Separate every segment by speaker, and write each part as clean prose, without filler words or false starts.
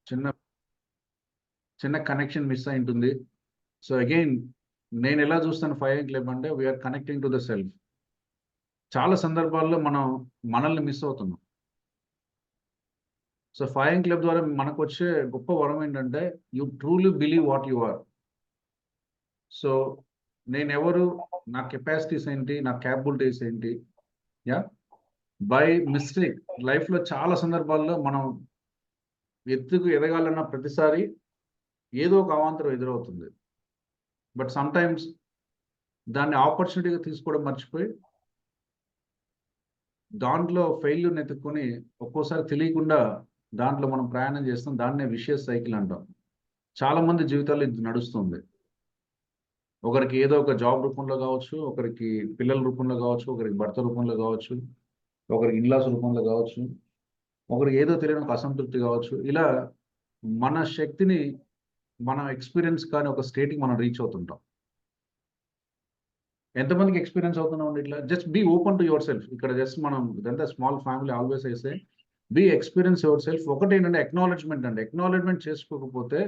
Speaker 1: చిన్న చిన్న connection miss అయి ఉంటుంది. సో అగైన్ నేను ఎలా చూస్తాను 5 AM క్లబ్ అంటే we are connecting to the self. చాలా సందర్భాల్లో మనం మనల్ని మిస్ అవుతున్నాం. సో 5 AM క్లబ్ ద్వారా మనకు వచ్చే గొప్ప వరం ఏంటంటే you truly believe what you are. So నేనెవరు, నా కెపాసిటీస్ ఏంటి, నా క్యాపబిలిటీస్ ఏంటి. యా బై మిస్టేక్ లైఫ్లో చాలా సందర్భాల్లో మనం ఎత్తుకు ఎదగాలన్న ప్రతిసారి ఏదో ఒక అవాంతరం ఎదురవుతుంది. బట్ సమ్ టైమ్స్ దాన్ని ఆపర్చునిటీగా తీసుకోవడం మర్చిపోయి దాంట్లో ఫెయిల్యూర్ని ఎత్తుక్కొని ఒక్కోసారి తెలియకుండా దాంట్లో మనం ప్రయాణం చేస్తాం. దాన్నే విషియస్ సైకిల్ అంటాం. చాలా మంది జీవితాల్లో ఇది నడుస్తుంది. ఒకరికి ఏదో ఒక జాబ్ రూపంలో కావచ్చు, ఒకరికి పిల్లల రూపంలో కావచ్చు, ఒకరికి భర్త రూపంలో కావచ్చు, ఒకరికి ఇన్లాస్ రూపంలో కావచ్చు, ఒకరికి ఏదో తెలియని ఒక అసంతృప్తి కావచ్చు. ఇలా మన శక్తిని, మన ఎక్స్పీరియన్స్ కానీ ఒక స్టేట్కి మనం రీచ్ అవుతుంటాం. ఎంతమందికి ఎక్స్పీరియన్స్ అవుతున్నాం ఇట్లా? Just be open to yourself. ఇక్కడ జస్ట్ మనం ఇదంతా స్మాల్ ఫ్యామిలీ ఆల్వేస్ అయితే బీ ఎక్స్పీరియన్స్ యువర్ సెల్ఫ్. ఒకటి ఏంటంటే ఎక్నాలెడ్జ్మెంట్ అండి. ఎక్నాలెడ్జ్మెంట్ చేసుకోకపోతే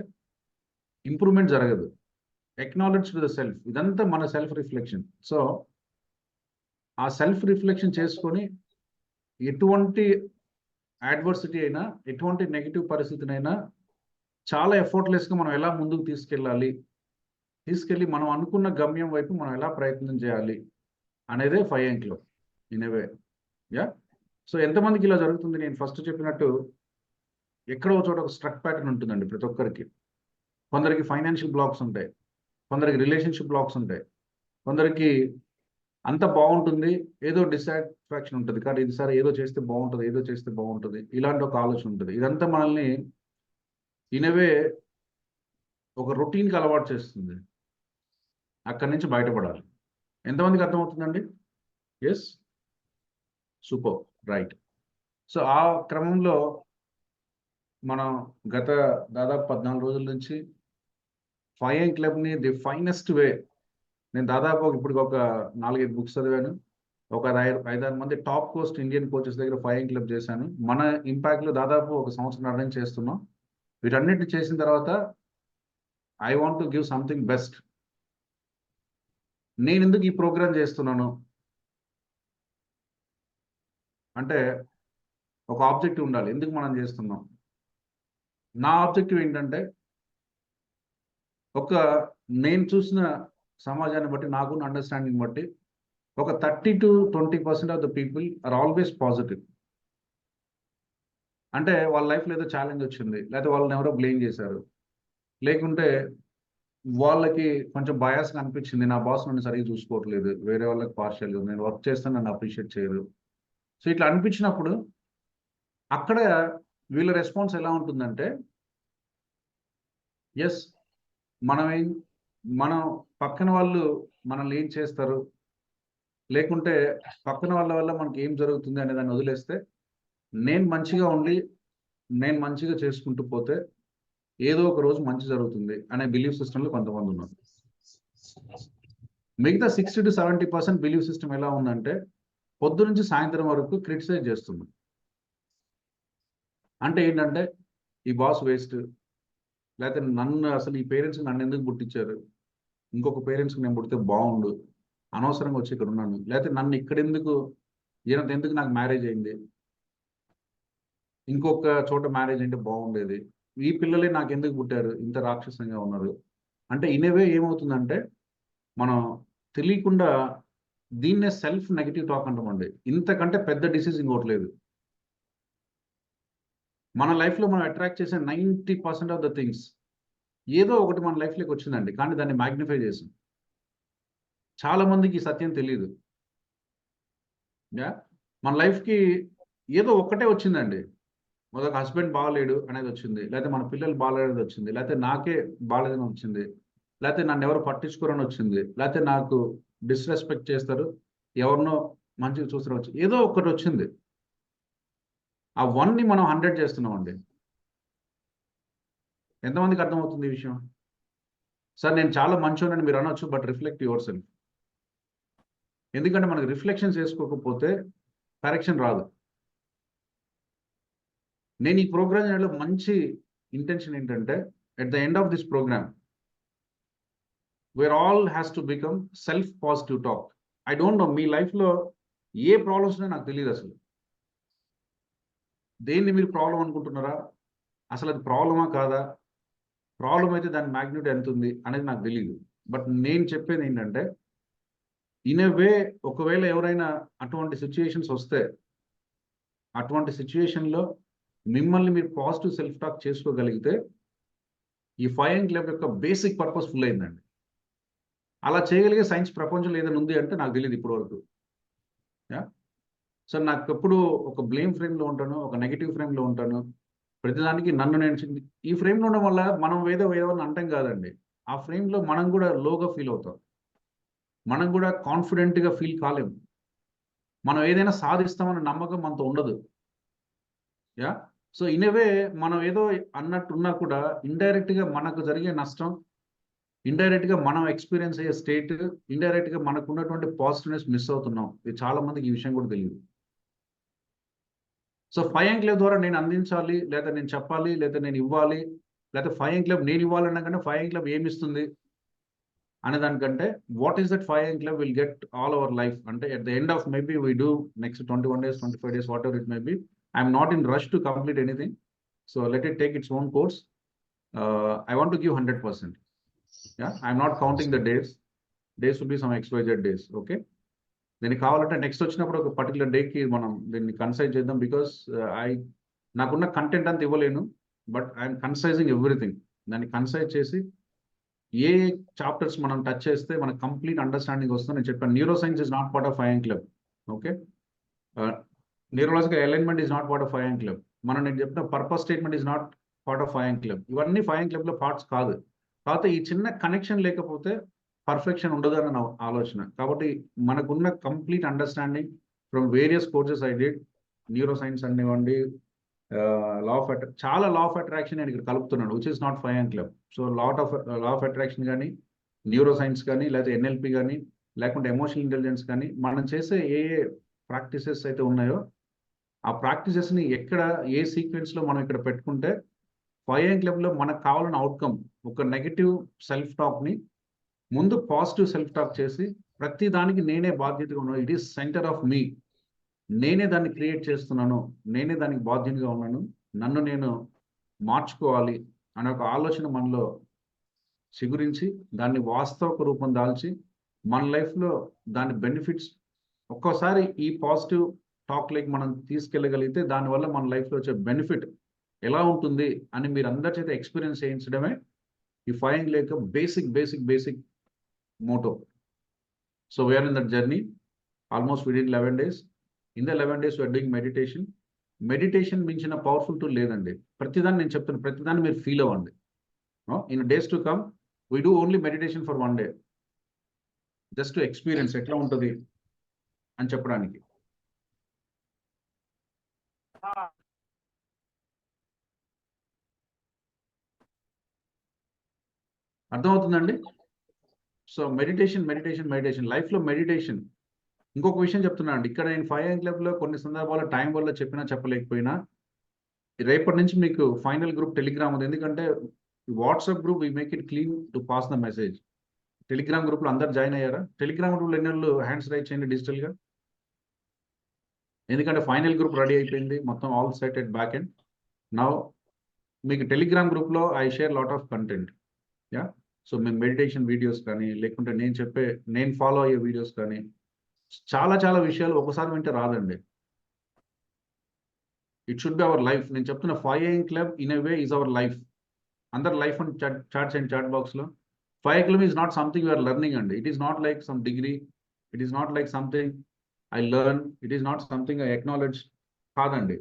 Speaker 1: ఇంప్రూవ్మెంట్ జరగదు. Acknowledge to the self. ఇదంతా మన సెల్ఫ్ రిఫ్లెక్షన్. సో ఆ సెల్ఫ్ రిఫ్లెక్షన్ చేసుకొని ఎటువంటి అడ్వర్సిటీ అయినా, ఎటువంటి నెగిటివ్ పరిస్థితినైనా చాలా ఎఫర్ట్లెస్గా మనం ఎలా ముందుకు తీసుకెళ్ళి మనం అనుకున్న గమ్యం వైపు మనం ఎలా ప్రయత్నం చేయాలి అనేదే 5 AM club in a way. Yeah so ఎంతమందికి ఇలా జరుగుతుంది? నేను ఫస్ట్ చెప్పినట్టు ఎక్కడో చోట ఒక స్ట్రక్ ప్యాటర్న్ ఉంటుందండి ప్రతి ఒక్కరికి. కొందరికి ఫైనాన్షియల్ బ్లాక్స్ ఉంటాయి, కొందరికి రిలేషన్షిప్ బ్లాక్స్ ఉంటాయి, కొందరికి అంత బాగుంటుంది, ఏదో డిసాటిస్ఫాక్షన్ ఉంటుంది. కానీ ఇది సార్ ఏదో చేస్తే బాగుంటుంది, ఏదో చేస్తే బాగుంటుంది, ఇలాంటి ఒక ఆలోచన ఉంటుంది. ఇదంతా మనల్ని ఇన్ ఎ వే ఒక రొటీన్కి అలవాటు చేస్తుంది. అక్కడి నుంచి బయటపడాలి. ఎంతమందికి అర్థమవుతుందండి? Yes, super, right. సో ఆ క్రమంలో మనం గత దాదాపు 14 రోజుల నుంచి 5 AM క్లబ్ని ది ఫైనెస్ట్ వే, నేను దాదాపు ఇప్పుడు ఒక 4-5 బుక్స్ చదివాను. ఒక 5-6 మంది టాప్ కోస్ట్ ఇండియన్ కోచెస్ దగ్గర 5 AM క్లబ్ చేశాను. మన ఇంపాక్ట్లో దాదాపు ఒక సంవత్సరం నుంచి చేస్తున్నాం. వీటన్నిటిని చేసిన తర్వాత I want to give something best. నేను ఎందుకు ఈ ప్రోగ్రామ్ చేస్తున్నాను అంటే ఒక ఆబ్జెక్టివ్ ఉండాలి. ఎందుకు మనం చేస్తున్నాం? నా ఆబ్జెక్టివ్ ఏంటంటే ఒక నేను చూసిన సమాజాన్ని బట్టి, నాకున్న అండర్స్టాండింగ్ బట్టి ఒక 30-20% of the people are always positive. అంటే వాళ్ళ లైఫ్లో ఏదో ఛాలెంజ్ వచ్చింది, లేకపోతే వాళ్ళని ఎవరో బ్లేమ్ చేశారు, లేకుంటే వాళ్ళకి కొంచెం బయాస్గా అనిపించింది, నా బాస్ నన్ను సరిగ్గా చూసుకోవట్లేదు, వేరే వాళ్ళకి పార్షియల్గా, నేను వర్క్ చేస్తాను నన్ను అప్రిషియేట్ చేయరు. సో ఇట్లా అనిపించినప్పుడు అక్కడ వీళ్ళ రెస్పాన్స్ ఎలా ఉంటుందంటే, ఎస్ మనం పక్కన వాళ్ళు మనల్ని ఏం చేస్తారు, లేకుంటే పక్కన వాళ్ళ వల్ల మనకి ఏం జరుగుతుంది అనే దాన్ని వదిలేస్తే నేను మంచిగా ఉండి నేను మంచిగా చేసుకుంటూ పోతే ఏదో ఒక రోజు మంచి జరుగుతుంది అనే బిలీఫ్ సిస్టంలో కొంతమంది ఉన్నారు. మిగతా 60-70% బిలీఫ్ సిస్టమ్ ఎలా ఉందంటే పొద్దు నుంచి సాయంత్రం వరకు క్రిటిసైజ్ చేస్తుంది. అంటే ఏంటంటే ఈ బాస్ వేస్ట్, లేకపోతే నన్ను అసలు ఈ పేరెంట్స్ నన్ను ఎందుకు పుట్టించారు, ఇంకొక పేరెంట్స్కి నేను పుడితే బాగుండు, అనవసరంగా వచ్చి ఇక్కడ ఉన్నాను, లేకపోతే నన్ను ఇక్కడ ఎందుకు, ఈయనతో ఎందుకు నాకు మ్యారేజ్ అయింది, ఇంకొక చోట మ్యారేజ్ అంటే బాగుండేది, ఈ పిల్లలే నాకు ఎందుకు పుట్టారు, ఇంత రాక్షసంగా ఉన్నారు. అంటే ఇనేవే ఏమవుతుందంటే మనం తెలియకుండా దీన్నే సెల్ఫ్ నెగిటివ్ టాక్ అంటామండి. ఇంతకంటే పెద్ద డిసీజ్ ఇంకోటి లేదు. మన లైఫ్లో మనం అట్రాక్ట్ చేసే 90% ఆఫ్ ద థింగ్స్ ఏదో ఒకటి మన లైఫ్లోకి వచ్చిందండి, కానీ దాన్ని మ్యాగ్నిఫై చేసాం. చాలా మందికి ఈ సత్యం తెలియదు. మన లైఫ్కి ఏదో ఒక్కటే వచ్చిందండి. మొదటి హస్బెండ్ బాగాలేడు అనేది వచ్చింది, లేకపోతే మన పిల్లలు బాగాలేదని వచ్చింది, లేకపోతే నాకే బాగాలేదని వచ్చింది, లేకపోతే నన్ను ఎవరు పట్టించుకోరని వచ్చింది, లేకపోతే నాకు డిస్రెస్పెక్ట్ చేస్తారు, ఎవరినో మంచిగా చూస్తారు వచ్చి ఏదో ఒకటి వచ్చింది. ఆ 1ని మనం 100 చేస్తున్నామండి. ఎంతమందికి అర్థమవుతుంది ఈ విషయం? సార్ నేను చాలా మంచోనని మీరు అనొచ్చు, బట్ రిఫ్లెక్ట్ యువర్ సెల్ఫ్. ఎందుకంటే మనకు రిఫ్లెక్షన్ చేసుకోకపోతే కరెక్షన్ రాదు. నేను ఈ ప్రోగ్రామ్ మంచి ఇంటెన్షన్ ఏంటంటే at the end of this program we're all has to become self positive talk. I don't know me life లో ఏ ప్రాబ్లమ్స్ నాకు తెలియదు. అసలు దేన్ని మీరు ప్రాబ్లం అనుకుంటున్నారా, అసలు అది ప్రాబ్లమా కాదా, ప్రాబ్లం అయితే దాని మ్యాగ్నిట్యూడ్ ఎంత ఉంది అనేది నాకు తెలియదు. బట్ నేను చెప్పేది ఏంటంటే ఇన్ ఎ వే ఒకవేళ ఎవరైనా అటువంటి సిచ్యుయేషన్స్ వస్తే అటువంటి సిచ్యుయేషన్లో మిమ్మల్ని మీరు పాజిటివ్ సెల్ఫ్ టాక్ చేసుకోగలిగితే ఈ 5 క్లబ్ యొక్క బేసిక్ పర్పస్ ఫుల్ అయిందండి. అలా చేయగలిగే సైన్స్ ప్రపంచంలో ఏదైనా ఉంది అంటే నాకు తెలియదు ఇప్పటి వరకు. సో నాకు ఎప్పుడు ఒక బ్లేమ్ ఫ్రేమ్లో ఉంటాను, ఒక నెగిటివ్ ఫ్రేమ్లో ఉంటాను. ప్రతిదానికి నన్ను నేను ఈ ఫ్రేమ్లో ఉండడం వల్ల మనం ఏదో అంటాం కాదండి. ఆ ఫ్రేమ్లో మనం కూడా లోగా ఫీల్ అవుతాం, మనం కూడా కాన్ఫిడెంట్గా ఫీల్ కాలేము, మనం ఏదైనా సాధిస్తామన్న నమ్మకం మనతో ఉండదు. సో ఇన్ ఎ వే మనం ఏదో అన్నట్టున్నా కూడా ఇండైరెక్ట్గా మనకు జరిగే నష్టం, ఇండైరెక్ట్గా మనం ఎక్స్పీరియన్స్ అయ్యే స్టేట్, ఇండైరెక్ట్గా మనకు ఉన్నటువంటి పాజిటివ్నెస్ మిస్ అవుతున్నాం. ఇది చాలా మందికి ఈ విషయం కూడా తెలియదు. సో 5 క్లబ్ ద్వారా నేను అందించాలి, లేదా నేను చెప్పాలి, లేదా నేను ఇవ్వాలి, లేదా 5 క్లబ్ నేను ఇవ్వాలన్నా కానీ 5 క్లబ్ ఏమి ఇస్తుంది అనే దానికంటే what is that 5 club will get all our life అంటే at the end of maybe we do next 21 days 25 days whatever it may be. I'm not in rush to complete anything. So let it take its own course. I want to give 100%. I'm not counting the days. Days will be some XYZ days. Okay. దీనికి కావాలంటే next వచ్చినప్పుడు ఒక particular డేకి మనం దీన్ని concise చేద్దాం. Because నాకున్న content అంతా ఇవ్వలేను, బట్ ఐఎమ్ కన్సైజింగ్ ఎవ్రీథింగ్. దాన్ని కన్సైజ్ చేసి ఏ చాప్టర్స్ మనం టచ్ చేస్తే మనకు కంప్లీట్ అండర్స్టాండింగ్ వస్తుంది. నేను చెప్పాను neuro science is not part of 5 club. Okay, neurological alignment is not part of 5 club. నేను చెప్పిన purpose statement is not part of 5 club. ఇవన్నీ 5 క్లబ్లో పార్ట్స్ కాదు. కాకపోతే ఈ చిన్న కనెక్షన్ లేకపోతే పర్ఫెక్షన్ ఉండదు అని నా ఆలోచన. కాబట్టి మనకున్న complete understanding from various courses I did, neuroscience అనివ్వండి, లా ఆఫ్ అట్రాక్షన్ నేను ఇక్కడ కలుపుతున్నాను, which is not 5 club. So law of attraction కానీ, న్యూరో సైన్స్ కానీ, లేకపోతే NLP కానీ, లేకుంటే ఎమోషనల్ ఇంటెలిజెన్స్ కానీ, మనం చేసే ఏ ప్రాక్టీసెస్ అయితే ఉన్నాయో ఆ ప్రాక్టీసెస్ని ఎక్కడ ఏ సీక్వెన్స్లో మనం ఇక్కడ పెట్టుకుంటే 5 క్లబ్లో మనకు కావాలన్న అవుట్కమ్ ఒక నెగిటివ్ సెల్ఫ్ టాక్ని ముందు పాజిటివ్ సెల్ఫ్ టాక్ చేసి ప్రతి దానికి నేనే బాధ్యతగా ఉన్నాను, ఇట్ ఈస్ సెంటర్ ఆఫ్ మీ, నేనే దాన్ని క్రియేట్ చేస్తున్నాను, నేనే దానికి బాధ్యతగా ఉన్నాను, నన్ను నేను మార్చుకోవాలి అనే ఒక ఆలోచన మనలో చిగురించి దాన్ని వాస్తవ రూపం దాల్చి మన లైఫ్లో దాని బెనిఫిట్స్ ఒక్కోసారి ఈ పాజిటివ్ టాక్ లైక్ మనం తీసుకెళ్ళగలిగితే దానివల్ల మన లైఫ్లో వచ్చే బెనిఫిట్ ఎలా ఉంటుంది అని మీరు అందరి చేత ఎక్స్పీరియన్స్ చేయించడమే ఈ 5 club basic motto. So we are in that journey. Almost we did 11 days. In the 11 days we are doing meditation. Meditation మించిన పవర్ఫుల్ టూల్ లేదండి. ప్రతిదాన్ని నేను చెప్తాను, ప్రతిదాన్ని మీరు ఫీల్ అవ్వండి. In days to come we do only meditation for 1 day. Just to experience ఎట్లా ఉంటుంది అని చెప్పడానికి. అర్థమవుతుందండి? సో మెడిటేషన్ లైఫ్లో మెడిటేషన్. ఇంకొక విషయం చెప్తున్నా అండి, ఇక్కడ నేను 5 క్లబ్లో కొన్ని సందర్భాల్లో టైం వల్ల చెప్పినా చెప్పలేకపోయినా రేపటి నుంచి మీకు ఫైనల్ గ్రూప్ టెలిగ్రామ్ ఉంది. ఎందుకంటే WhatsApp group we make it clean to pass the message. Telegram గ్రూప్లో అందరు జాయిన్ అయ్యారా? టెలిగ్రామ్ గ్రూప్లో ఎన్ని హ్యాండ్స్ రైజ్ చేయండి డిజిటల్గా. ఎందుకంటే ఫైనల్ గ్రూప్ రెడీ అయిపోయింది, మొత్తం all set at back end. Now మీకు టెలిగ్రామ్ గ్రూప్లో I share lot of content. So మేము మెడిటేషన్ వీడియోస్ కానీ, లేకుంటే నేను ఫాలో అయ్యే వీడియోస్ కానీ, చాలా విషయాలు ఒకసారి వింటే రాదండి. It should be our life. నేను చెప్తున్న 5 club in a way is our life. అందరు లైఫ్ అని చాట్స్ అండ్ చాట్ బాక్స్లో 5 club is not something you're learning అండి. It is not like some degree, it is not like something I learn, it is not something I acknowledge. కాదండి.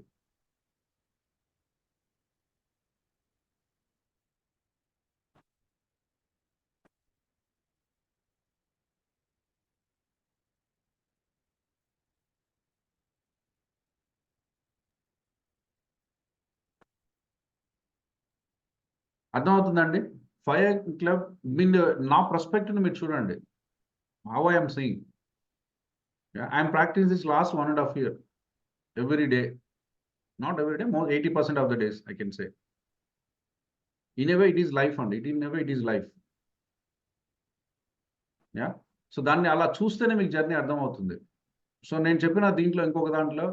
Speaker 1: అర్థమవుతుందండి? 5 club నా perspective మీరు చూడండి. How I'm seeing, I'm practice this last 1.5 year every day. Not every day, more 80% of the days I can say. In a way it is life అండి, in a way it is life. Yeah, so దాన్ని అలా చూస్తేనే మీకు journey అర్థమవుతుంది. So నేను చెప్పిన దీంట్లో ఇంకొక దాంట్లో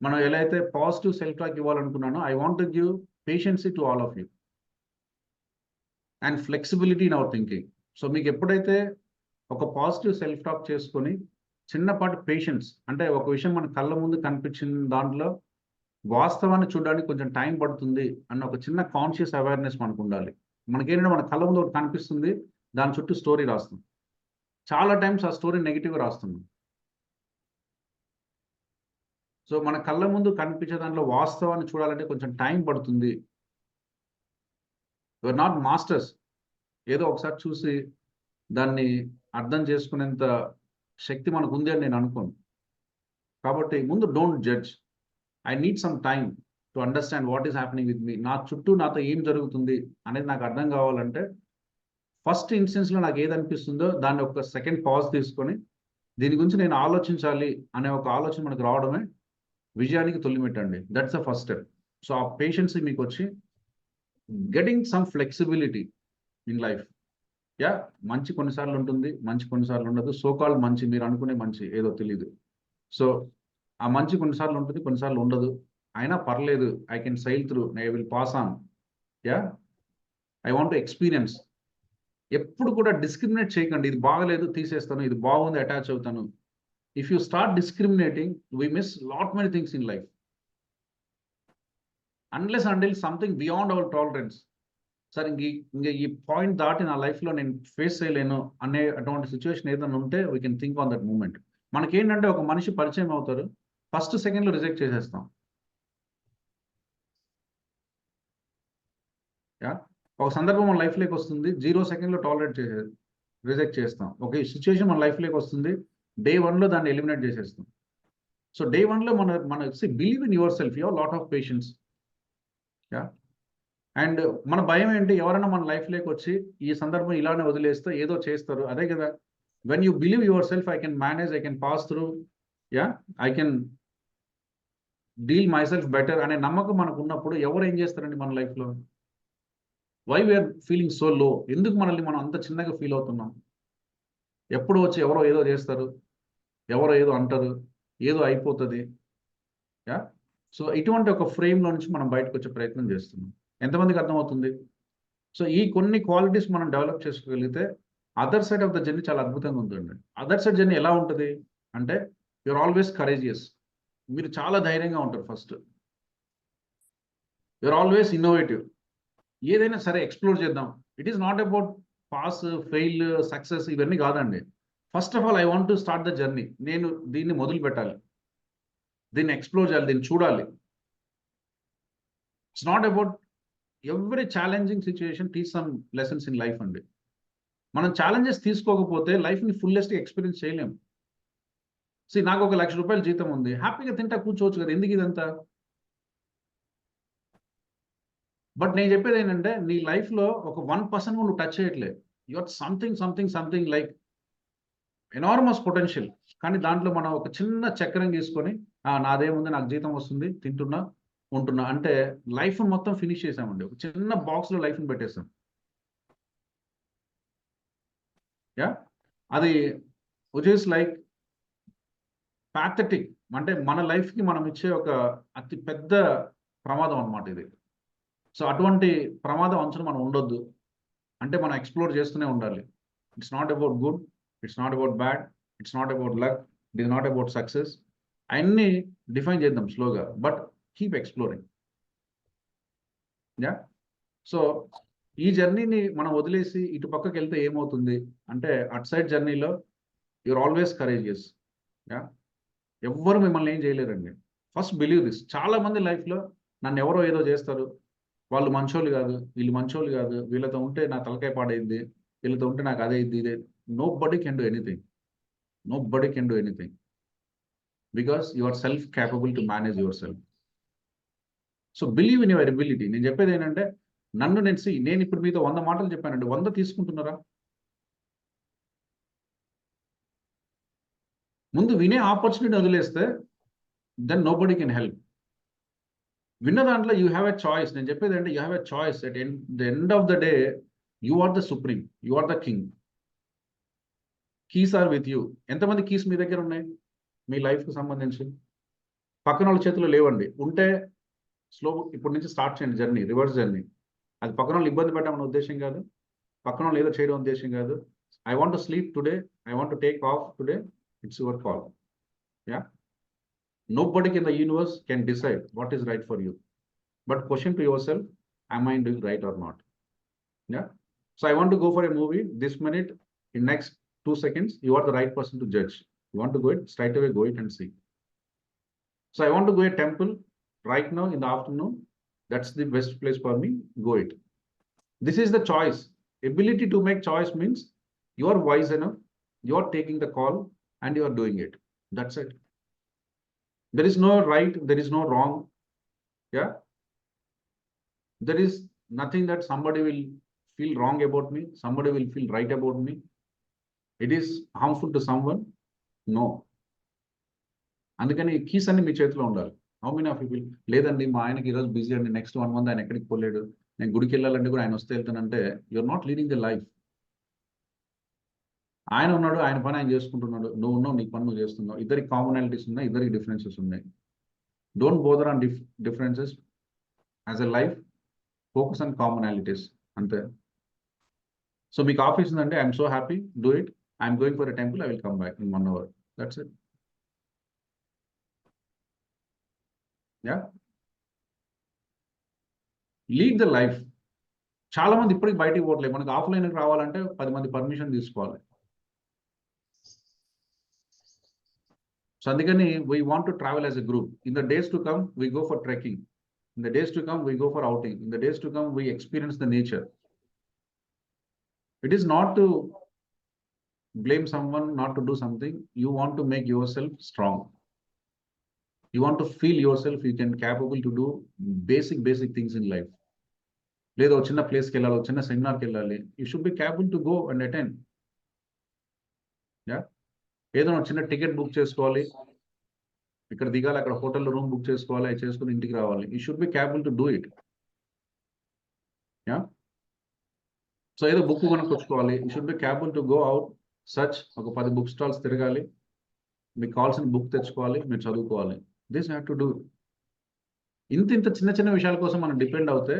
Speaker 1: మనం ఎలా అయితే పాజిటివ్ సెల్ఫ్ టాక్ ఇవ్వాలనుకున్నానో, I want to give patience to all of you and flexibility in our thinking. So మీకు ఎప్పుడైతే ఒక పాజిటివ్ సెల్ఫ్ టాక్ చేసుకొని చిన్నపాటి పేషెన్స్, అంటే ఒక విషయం మన కళ్ళ ముందు కనిపించిన దాంట్లో వాస్తవాన్ని చూడడానికి కొంచెం టైం పడుతుంది అన్న ఒక చిన్న కాన్షియస్ అవేర్నెస్ మనకు ఉండాలి. మనకేంటంటే మన కళ్ళ ముందు ఒకటి కనిపిస్తుంది, దాని చుట్టూ స్టోరీ రాస్తాం. చాలా టైమ్స్ ఆ స్టోరీ నెగిటివ్గా రాస్తున్నాం. సో మన కళ్ళ ముందు కనిపించే దాంట్లో వాస్తవాన్ని చూడాలంటే కొంచెం టైం పడుతుంది. Your not masters. ఏదో ఒకసారి చూసి దాన్ని అర్థం చేసుకునేంత శక్తి మనకు ఉంది అని నేను అనుకోను. కాబట్టి ముందు don't judge. I need some time to understand what is happening with me. నా చుట్టూ నాతో ఏం జరుగుతుంది అనేది నాకు అర్థం కావాలంటే ఫస్ట్ ఇన్స్టెన్స్లో నాకు ఏది అనిపిస్తుందో దాన్ని ఒక సెకండ్ పాజ్ తీసుకొని దీని గురించి నేను ఆలోచించాలి అనే ఒక ఆలోచన మనకు రావడమే విజయానికి తొలిమెట్టండి. That's the first step. So ఆ పేషెన్సీ మీకు వచ్చి getting some flexibility in life. Yeah, మంచి కొన్నిసార్లు ఉంటుంది, మంచి కొన్నిసార్లు ఉండదు. సో కాల్డ్ మంచి, మీరు అనుకునే మంచి ఏదో తెలియదు. సో ఆ మంచి కొన్నిసార్లు ఉంటుంది, కొన్నిసార్లు ఉండదు. అయినా పర్లేదు, I can sail through, I will pass on. Yeah, I want to experience. ఎప్పుడు కూడా డిస్క్రిమినేట్ చేయకండి, ఇది బాగలేదు తీసేస్తాను, ఇది బాగుంది అటాచ్ అవుతాను. If you start discriminating, we miss lot many things in life. Unless until something beyond our tolerance. Sir ఇంక ఈ పాయింట్ దాటి నా లైఫ్లో నేను ఫేస్ చేయలేను అనే అటువంటి సిచ్యువేషన్ ఏదైనా ఉంటే we can think on that moment. మనకేంటంటే ఒక మనిషి పరిచయం అవుతారు, ఫస్ట్ సెకండ్లో రిజెక్ట్ చేసేస్తాం. యా, ఒక సందర్భం మన లైఫ్లోకి వస్తుంది, 0 సెకండ్లో టాలరేట్ రిజెక్ట్ చేస్తాం. ఒక సిచ్యువేషన్ మన లైఫ్లోకి వస్తుంది, డే 1లో దాన్ని ఎలిమినేట్ చేసేస్తాం. సో డే 1లో మన believe in your self, your lot of patience. Yeah, and మన భయం ఏంటి, ఎవరైనా మన లైఫ్లోకి వచ్చి ఈ సందర్భం ఇలానే వదిలేస్తే ఏదో చేస్తారు, అదే కదా. When you believe your self, I can manage, I can pass through, yeah, I can deal my self better అనే నమ్మకం మనకు ఉన్నప్పుడు ఎవరు ఏం చేస్తారండి మన లైఫ్లో? వై వీఆర్ ఫీలింగ్ సో లో? ఎందుకు మనల్ని మనం అంత చిన్నగా ఫీల్ అవుతున్నాం? ఎప్పుడు వచ్చి ఎవరో ఏదో చేస్తారు, ఎవరో ఏదో అంటారు, ఏదో అయిపోతుంది. యా, సో ఇటువంటి ఒక ఫ్రేమ్లో నుంచి మనం బయటకు వచ్చే ప్రయత్నం చేస్తున్నాం. ఎంతమందికి అర్థమవుతుంది? సో ఈ కొన్ని క్వాలిటీస్ మనం డెవలప్ చేసుకోగలిగితే other side of the journey చాలా అద్భుతంగా ఉంటుందండి. అదర్ సైడ్ జర్నీ ఎలా ఉంటుంది అంటే, యూఆర్ ఆల్వేస్ కరేజియస్. మీరు చాలా ధైర్యంగా ఉంటారు. First you are always innovative. ఏదైనా సరే ఎక్స్ప్లోర్ చేద్దాం. It is not about pass, fail, success ఇవన్నీ కాదండి. First of all I want to start the journey. నేను దీన్ని మొదలు పెట్టాలి, దీన్ని ఎక్స్ప్లోర్ చేయాలి, దీన్ని చూడాలి. It's not about every challenging situation teach some lessons in life అండి. మనం ఛాలెంజెస్ తీసుకోకపోతే లైఫ్ని ఫుల్లెస్ట్ ఎక్స్పీరియన్స్ చేయలేము. నాకు ఒక ₹1,00,000 జీతం ఉంది, హ్యాపీగా తింటా కూర్చోవచ్చు కదా, ఎందుకు ఇదంతా? బట్ నేను చెప్పేది ఏంటంటే, నీ లైఫ్లో ఒక 1% నువ్వు టచ్ చేయట్లేదు. You or something like enormous potential. కానీ దాంట్లో మనం ఒక చిన్న చక్రం తీసుకొని, నాదేముంది, నాకు జీతం వస్తుంది, తింటున్నా, ఉంటున్నా అంటే లైఫ్ మొత్తం ఫినిష్ చేసామండి. ఒక చిన్న బాక్స్లో లైఫ్ని పెట్టేసాం. యా, అది విచ్ ఈస్ లైక్ ప్యాథెటిక్. అంటే మన లైఫ్కి మనం ఇచ్చే ఒక అతి పెద్ద ప్రమాదం అన్నమాట ఇది. సో అటువంటి ప్రమాదం అంచున మనం ఉండొద్దు. అంటే మనం ఎక్స్ప్లోర్ చేస్తూనే ఉండాలి. It's not about good, it's not about bad, it's not about luck, it is not about success. అన్నీ డిఫైన్ చేద్దాం స్లోగా, but keep exploring. Yeah, so ఈ జర్నీని మనం వదిలేసి ఇటు పక్కకి వెళ్తే ఏమవుతుంది అంటే, అట్ సైడ్ జర్నీలో యూఆర్ ఆల్వేస్ కరేజియస్. యా, ఎవ్వరు మిమ్మల్ని ఏం చేయలేరండి. First believe this. చాలా మంది లైఫ్లో నన్ను ఎవరో ఏదో చేస్తారు, వాళ్ళు మంచోళ్ళు కాదు, వీళ్ళు మంచోళ్ళు కాదు, వీళ్ళతో ఉంటే నా తలకాయ పాడైంది, వీళ్ళతో ఉంటే నాకు అదే ఇదే. Nobody can do anything. Nobody can do anything because you are self capable to manage yourself. So believe in your ability. నేను చెప్పేది ఏంటంటే, నేను ఇప్పుడు మీతో 100 మాటలు చెప్పానండి, 100 తీసుకుంటున్నారా? ముందు వినే ఆపర్చునిటీ వదిలేస్తే then nobody can help. విన్న దాంట్లో యూ హ్యావ్ ఎ చాయిస్. నేను చెప్పేది అంటే you have a choice. At the end of the day you are the supreme, you are the king. Keys are with you. ఎంతమంది keys మీ దగ్గర ఉన్నాయి మీ లైఫ్కి సంబంధించి? పక్కన వాళ్ళ చేతిలో లేవండి. ఉంటే స్లో ఇప్పటి నుంచి స్టార్ట్ చేయండి జర్నీ, రివర్స్ జర్నీ. అది పక్కన వాళ్ళు ఇబ్బంది పెట్టామన్న ఉద్దేశం కాదు, పక్కన వాళ్ళు ఏదో చేయడం ఉద్దేశం కాదు. I want to sleep today, I want to take off today, it's your call. Yeah, nobody in the universe can decide what is right for you, but question to yourself, am I doing right or not? Yeah. So I want to go for a movie this minute. In next 2 seconds you are the right person to judge. You want to go it, straight away go it and see. So I want to go a temple right now in the afternoon, that's the best place for me, go it. This is the choice. Ability to make choice means you are wise enough, you are taking the call and you are doing it. That's it. There is no right, there is no wrong. Yeah, there is nothing that somebody will feel wrong about me, somebody will feel right about me. It is harmful to someone, no. అందుకని keys అన్ని మీ చేతిలో ఉండాలి. How many of people, లేదండి మా ఆయనకి ఈరోజు busy అండి, next 1 month ఆయన ఎక్కడికి పోలేడు, నేను గుడికి వెళ్ళాలంటే కూడా ఆయన వస్తే వెళ్తానంటే you're not leading the life. ఆయన ఉన్నాడు, ఆయన పని ఆయన చేసుకుంటున్నాడు, నువ్వు ఉన్నావు, నీ పని నువ్వు చేస్తున్నావు. ఇద్దరికి కామనాలిటీస్ ఉన్నాయి, ఇద్దరికి డిఫరెన్సెస్ ఉన్నాయి. Don't bother on differences. As a life focus on commonalities, అంతే. సో మీకు ఆఫీస్ ఉందంటే I'm so happy, do it. I'm going for a temple, I will come back in 1 hour. That's it. Yeah, lead the life. చాలా మంది ఇప్పటికి బయటికి పోవట్లేదు. మనకు ఆఫ్లైన్కి రావాలంటే 10 మంది పర్మిషన్ తీసుకోవాలి. సో అందుకని we want to travel as a group. In the days to come we go for trekking, in the days to come we go for outing, in the days to come we experience the nature. It is not to blame someone, not to do something. You want to make yourself strong, you want to feel yourself you can capable to do basic things in life. లేదో చిన్న ప్లేస్కి వెళ్ళాలి, చిన్న సెమినార్కి వెళ్ళాలి, you should be capable to go and attend. Yeah, ఏదో చిన్న ticket book చేసుకోవాలి, ఇక్కడ దిగాలి, అక్కడ హోటల్లో రూమ్ బుక్ చేసుకోవాలి, అది చేసుకుని ఇంటికి రావాలి. You should be capable to do it. Yeah, so ఏదో బుక్ కొనుక్కొచ్చుకోవాలి, you should be capable to go out, such ఒక 10 బుక్ స్టాల్స్ తిరగాలి, మీకు కావాల్సిన బుక్ తెచ్చుకోవాలి, మీరు చదువుకోవాలి. This have to do. ఇంత చిన్న విషయాల కోసం మనం డిపెండ్ అవుతే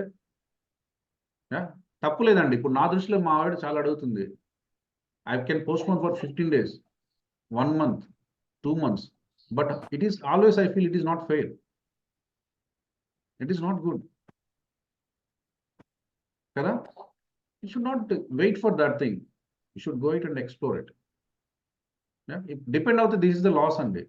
Speaker 1: తప్పు లేదండి. ఇప్పుడు నా దృష్టిలో మా ఆవిడ చాలా అడుగుతుంది, I can postpone for 15 days, 1 month, 2 months, but it is always, I feel it is not fair, it is not good కదా. You should not wait for that thing, you should go it and explore it. Depend అవుతే this is the laws అండి.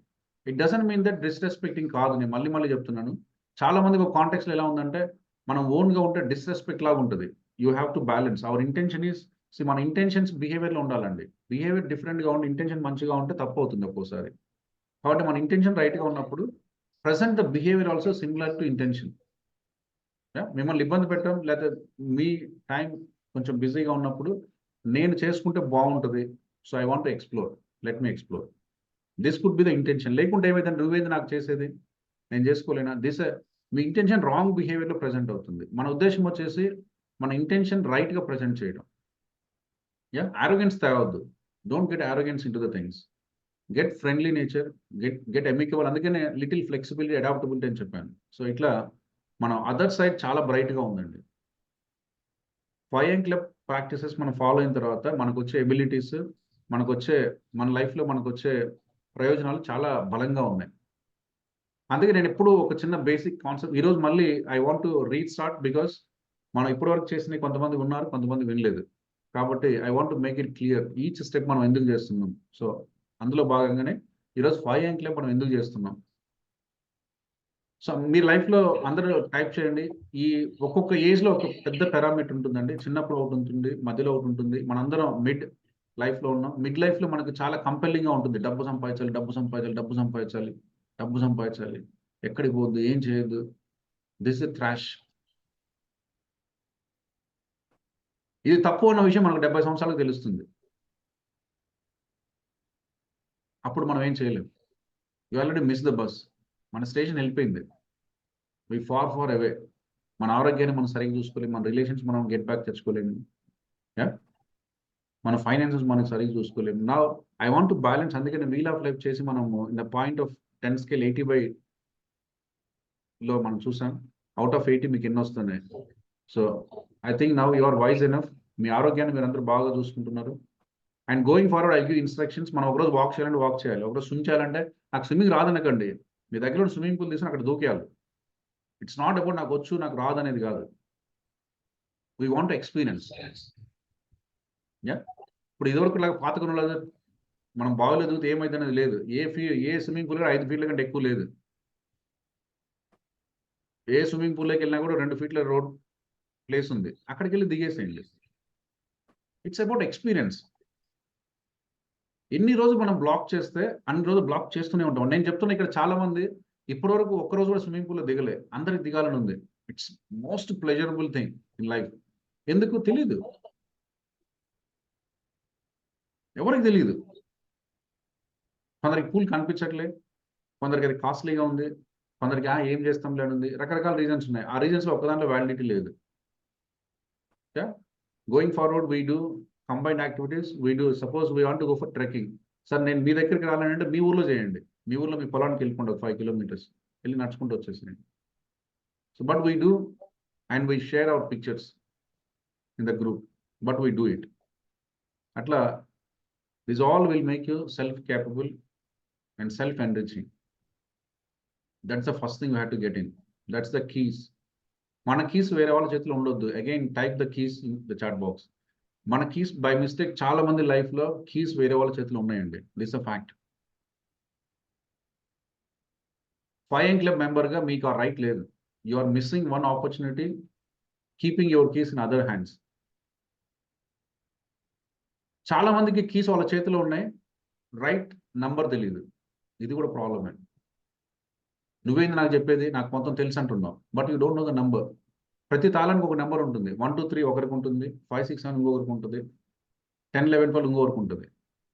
Speaker 1: It doesn't mean that disrespecting కాదు. నేను మళ్ళీ చెప్తున్నాను, చాలా మందికి ఒక కాంటెక్స్లో ఎలా ఉందంటే మనం ఓన్గా ఉంటే డిస్రెస్పెక్ట్ లాగా ఉంటుంది. You have to balance. Our intention is, మన ఇంటెన్షన్స్ బిహేవియర్లో ఉండాలండి. బిహేవియర్ డిఫరెంట్గా ఉండి ఇంటెన్షన్ మంచిగా ఉంటే తప్పు అవుతుంది ఒక్కోసారి. కాబట్టి మన ఇంటెన్షన్ రైట్గా ఉన్నప్పుడు present the behaviour also similar to intention. మిమ్మల్ని ఇబ్బంది పెట్టడం, లేకపోతే మీ టైం కొంచెం బిజీగా ఉన్నప్పుడు నేను చేసుకుంటే బాగుంటుంది, so I want to explore, let me explore. This could be the intention. లేకుంటే ఏమైతే నువ్వేంది నాకు చేసేది, నేను చేసుకోలేనా, మీ ఇంటెన్షన్ రాంగ్ బిహేవియర్లో ప్రజెంట్ అవుతుంది. మన ఉద్దేశం వచ్చేసి మన ఇంటెన్షన్ రైట్గా ప్రజెంట్ చేయడం. ఆరోగెన్స్ తేవద్దు. Don't get arrogance into the things. Get friendly nature, get amicable. అందుకనే లిటిల్ ఫ్లెక్సిబిలిటీ, అడాప్టబిలిటీ అని చెప్పాను. సో ఇట్లా మనం అదర్ సైడ్ చాలా బ్రైట్గా ఉందండి. 5am క్లబ్ ప్రాక్టీసెస్ మనం ఫాలో అయిన తర్వాత మనకు వచ్చే ఎబిలిటీస్, మన లైఫ్లో మనకు వచ్చే ప్రయోజనాలు చాలా బలంగా ఉన్నాయి. అందుకే నేను ఎప్పుడు ఒక చిన్న బేసిక్ కాన్సెప్ట్ ఈరోజు మళ్ళీ I want to restart, because మనం ఇప్పటివరకు చేసిన కొంతమంది ఉన్నారు, కొంతమంది వినలేదు. కాబట్టి I want to make it clear, each step మనం ఎందుకు చేస్తున్నాం. సో అందులో భాగంగానే ఈరోజు 5am క్లబ్ మనం ఎందుకు చేస్తున్నాం. సో మీ లైఫ్లో అందరూ టైప్ చేయండి. ఈ ఒక్కొక్క ఏజ్లో ఒక పెద్ద పారామీటర్ ఉంటుందండి. చిన్నప్పుడు ఒకటి ఉంటుంది, మధ్యలో ఒకటి ఉంటుంది, మనందరం మిడ్ లైఫ్లో ఉన్నాం. మిడ్ లైఫ్లో మనకు చాలా కంపెల్లింగ్గా ఉంటుంది, డబ్బు సంపాదించాలి, డబ్బు సంపాదించాలి, డబ్బు సంపాదించాలి, డబ్బు సంపాదించాలి, ఎక్కడికి పోద్దు, ఏం చేయొద్దు, దిస్ ఇస్ ట్రాష్. ఇది తప్పు అన్న విషయం మనకు 70 సంవత్సరాలకు తెలుస్తుంది. అప్పుడు మనం ఏం చేయలేం. You already miss the bus, మన స్టేషన్ వెళ్ళిపోయింది. V far away. మన ఆరోగ్యాన్ని మనం సరిగ్గా చూసుకోలేము, మన రిలేషన్స్ మనం గెట్ బ్యాక్ తెచ్చుకోలేము, మన ఫైనాన్సెస్ మనం సరిగ్గా చూసుకోలేము. నా ఐ వాంట్ టు బ్యాలెన్స్. అందుకని వీల్ ఆఫ్ లైఫ్ చేసి మనము in the point of 10 scale 80/లో మనం చూసాం. అవుట్ ఆఫ్ 80 మీకు ఎన్ని వస్తున్నాయి? So I think now you are wise enough. మీ ఆరోగ్యాన్ని మీరు అందరూ బాగా చూసుకుంటున్నారు. And going forward I give instructions. మనం ఒకరోజు వాక్ చేయాలంటే వాక్ చేయాలి, ఒకరోజు స్విమ్ చేయాలంటే నాకు స్విమ్మింగ్ రాదనకండి, మీ దగ్గర ఉన్న స్విమ్మింగ్ పూల్ తీసుకుని అక్కడ దూకేయాలి. ఇట్స్ నాట్ అబౌట్ నాకు వచ్చు నాకు రాదు అనేది కాదు. We want experience. ఇప్పుడు ఇదివరకు లాగా పాతకున్నలాగా మనం బావిలో దిగితే ఏమైతే అనేది లేదు. ఏ స్విమ్మింగ్ పూల్ కూడా 5 ఫీట్ల కంటే ఎక్కువ లేదు. ఏ స్విమ్మింగ్ పూల్లోకి వెళ్ళినా కూడా 2 ఫీట్ల రోడ్ ప్లేస్ ఉంది, అక్కడికి వెళ్ళి దిగేసేయండి. It's about experience. ఎన్ని రోజులు మనం బ్లాక్ చేస్తే అన్ని రోజులు బ్లాక్ చేస్తూనే ఉంటాం. నేను చెప్తున్నా, ఇక్కడ చాలా మంది ఇప్పటివరకు ఒక్కరోజు కూడా స్విమ్మింగ్ పూల్లో దిగలే. అందరికి దిగాలని ఉంది. It's most pleasurable thing in life. ఎందుకు తెలీదు, ఎవరికి తెలియదు. కొందరికి పూల్ కనిపించట్లే, కొందరికి అది కాస్ట్లీగా ఉంది, కొందరికి ఏం చేస్తాం లేనుంది. రకరకాల రీజన్స్ ఉన్నాయి. ఆ రీజన్స్లో ఒక్కదాంట్లో వ్యాలిడిటీ లేదు. Going forward we do combined activities. We do suppose we want to go for trekking. Sir నేను మీ దగ్గరికి రావాలంటే మీ ఊర్లో చేయండి. మీ ఊర్లో మీ పొలానికి వెళ్ళిపోండి, 5 kilometers వెళ్ళి నడుచుకుంటూ వచ్చేసేయండి. So but we do and we share our pictures in the group, but we do it. అట్లా this all will make you self capable and self enriching. That's the first thing you have to get in. That's the keys. మన keys వేరే వాళ్ళ చేతిలో ఉండొద్దు. Again type the keys in the chat box. మన keys by mistake చాలా మంది లైఫ్లో keys వేరే వాళ్ళ చేతిలో ఉన్నాయండి. This a fact. 5am club మెంబర్గా మీకు ఆ రైట్ లేదు. You are missing one opportunity keeping your keys in other hands. చాలా మందికి కీస్ వాళ్ళ చేతిలో ఉన్నాయి, రైట్ నంబర్ తెలియదు. ఇది కూడా ప్రాబ్లమే. నువ్వేంది నాకు చెప్పేది, నాకు మొత్తం తెలుసు అంటున్నావు, but you don't know the number. ప్రతి తాళానికి ఒక నెంబర్ ఉంటుంది. 1 2 3 ఒకరికి ఉంటుంది, 5 6 7 ఇంకొకరికి ఉంటుంది, 10 11 12 ఇంకొకరికి ఉంటుంది.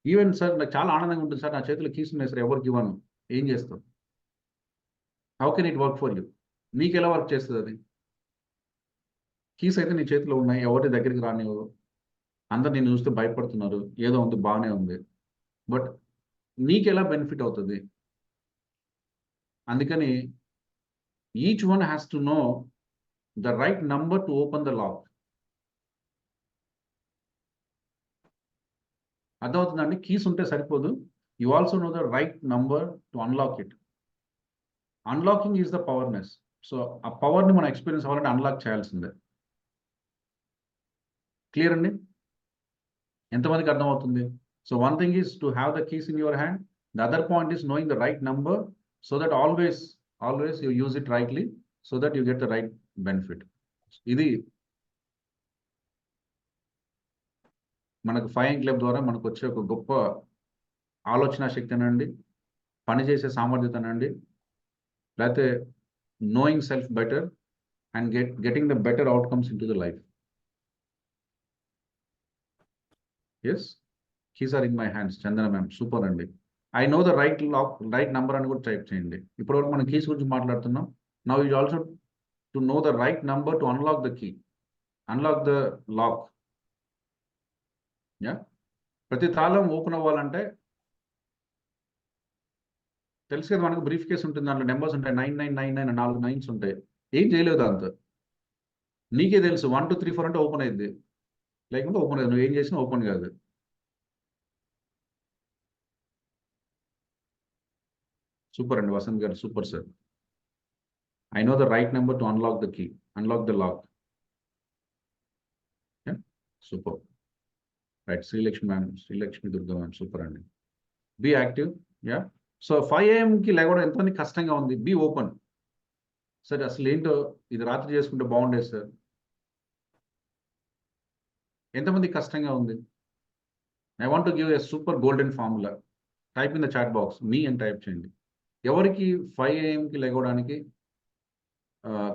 Speaker 1: ఈవెన్ సార్ నాకు చాలా ఆనందంగా ఉంటుంది సార్, నా చేతిలో కీస్ ఉన్నాయి సార్, ఎవరికి ఇవ్వను. ఏం చేస్తావు? How can it work for you? నీకు ఎలా వర్క్ చేస్తుంది అది? కీస్ అయితే నీ చేతిలో ఉన్నాయి, ఎవరి దగ్గరికి రానివ్వవు. అందరు నేను చూస్తే భయపడుతున్నారు, ఏదో ఉంది బాగానే ఉంది, బట్ నీకు ఎలా బెనిఫిట్ అవుతుంది? అందుకని each one has to know the right number to open the lock. అర్థమవుతుందండి? కీస్ ఉంటే సరిపోదు, you also know the right number to unlock it. Unlocking is the powerness. So ఆ పవర్ని మనం ఎక్స్పీరియన్స్ అవ్వాలంటే అన్లాక్ చేయాల్సిందే. క్లియర్ అండి? ఎంతమందికి అర్థమవుతుంది? So one thing is to have the keys in your hand. The other point is knowing the right number so that always you use it rightly so that you get the right benefit. ఇది మనకు 5am club ద్వారా మనకు వచ్చే ఒక గొప్ప ఆలోచన శక్తి అనండి, పనిచేసే సామర్థ్యత అనండి, లేకపోతే knowing self better and getting the better outcomes into the life. Yes, keys are in my hands. Chandana ma'am, super అండి. I know the right number అని కూడా టైప్ చేయండి. ఇప్పటివరకు మనం కీస్ గురించి మాట్లాడుతున్నాం. Now you also to know the right number to unlock the key, unlock the lock. Yeah, ప్రతి తాళం ఓపెన్ అవ్వాలంటే తెలుసు కదా, మనకు బ్రీఫ్ కేస్ ఉంటుంది, దాంట్లో నెంబర్స్ ఉంటాయి, 9999 4 9s ఉంటాయి. ఏం చేయలేదు దాంతో. నీకే తెలుసు 1 2 3 4 అంటే ఓపెన్ అయింది, లేకుంటే ఓపెన్ అయ్యింది. నువ్వు ఏం చేసినా ఓపెన్ కాదు. సూపర్ అండి వసంత్ గారు, super sir. I know the right number to unlock the key, unlock the lock. Super. Right, Srilakshmi ma'am, Srilakshmi Durga ma'am, super అండి. Be active. యా. సో 5amకి లేకపోవడం ఎంతమంది కష్టంగా ఉంది? Be open. సార్ అసలు ఏంటో ఇది రాత్రి చేసుకుంటే బాగుండేది సార్. ఎంతమంది కష్టంగా ఉంది? I want to give a super golden formula. Type in the chat box me అని టైప్ చేయండి. ఎవరికి 5amకి లేవడానికి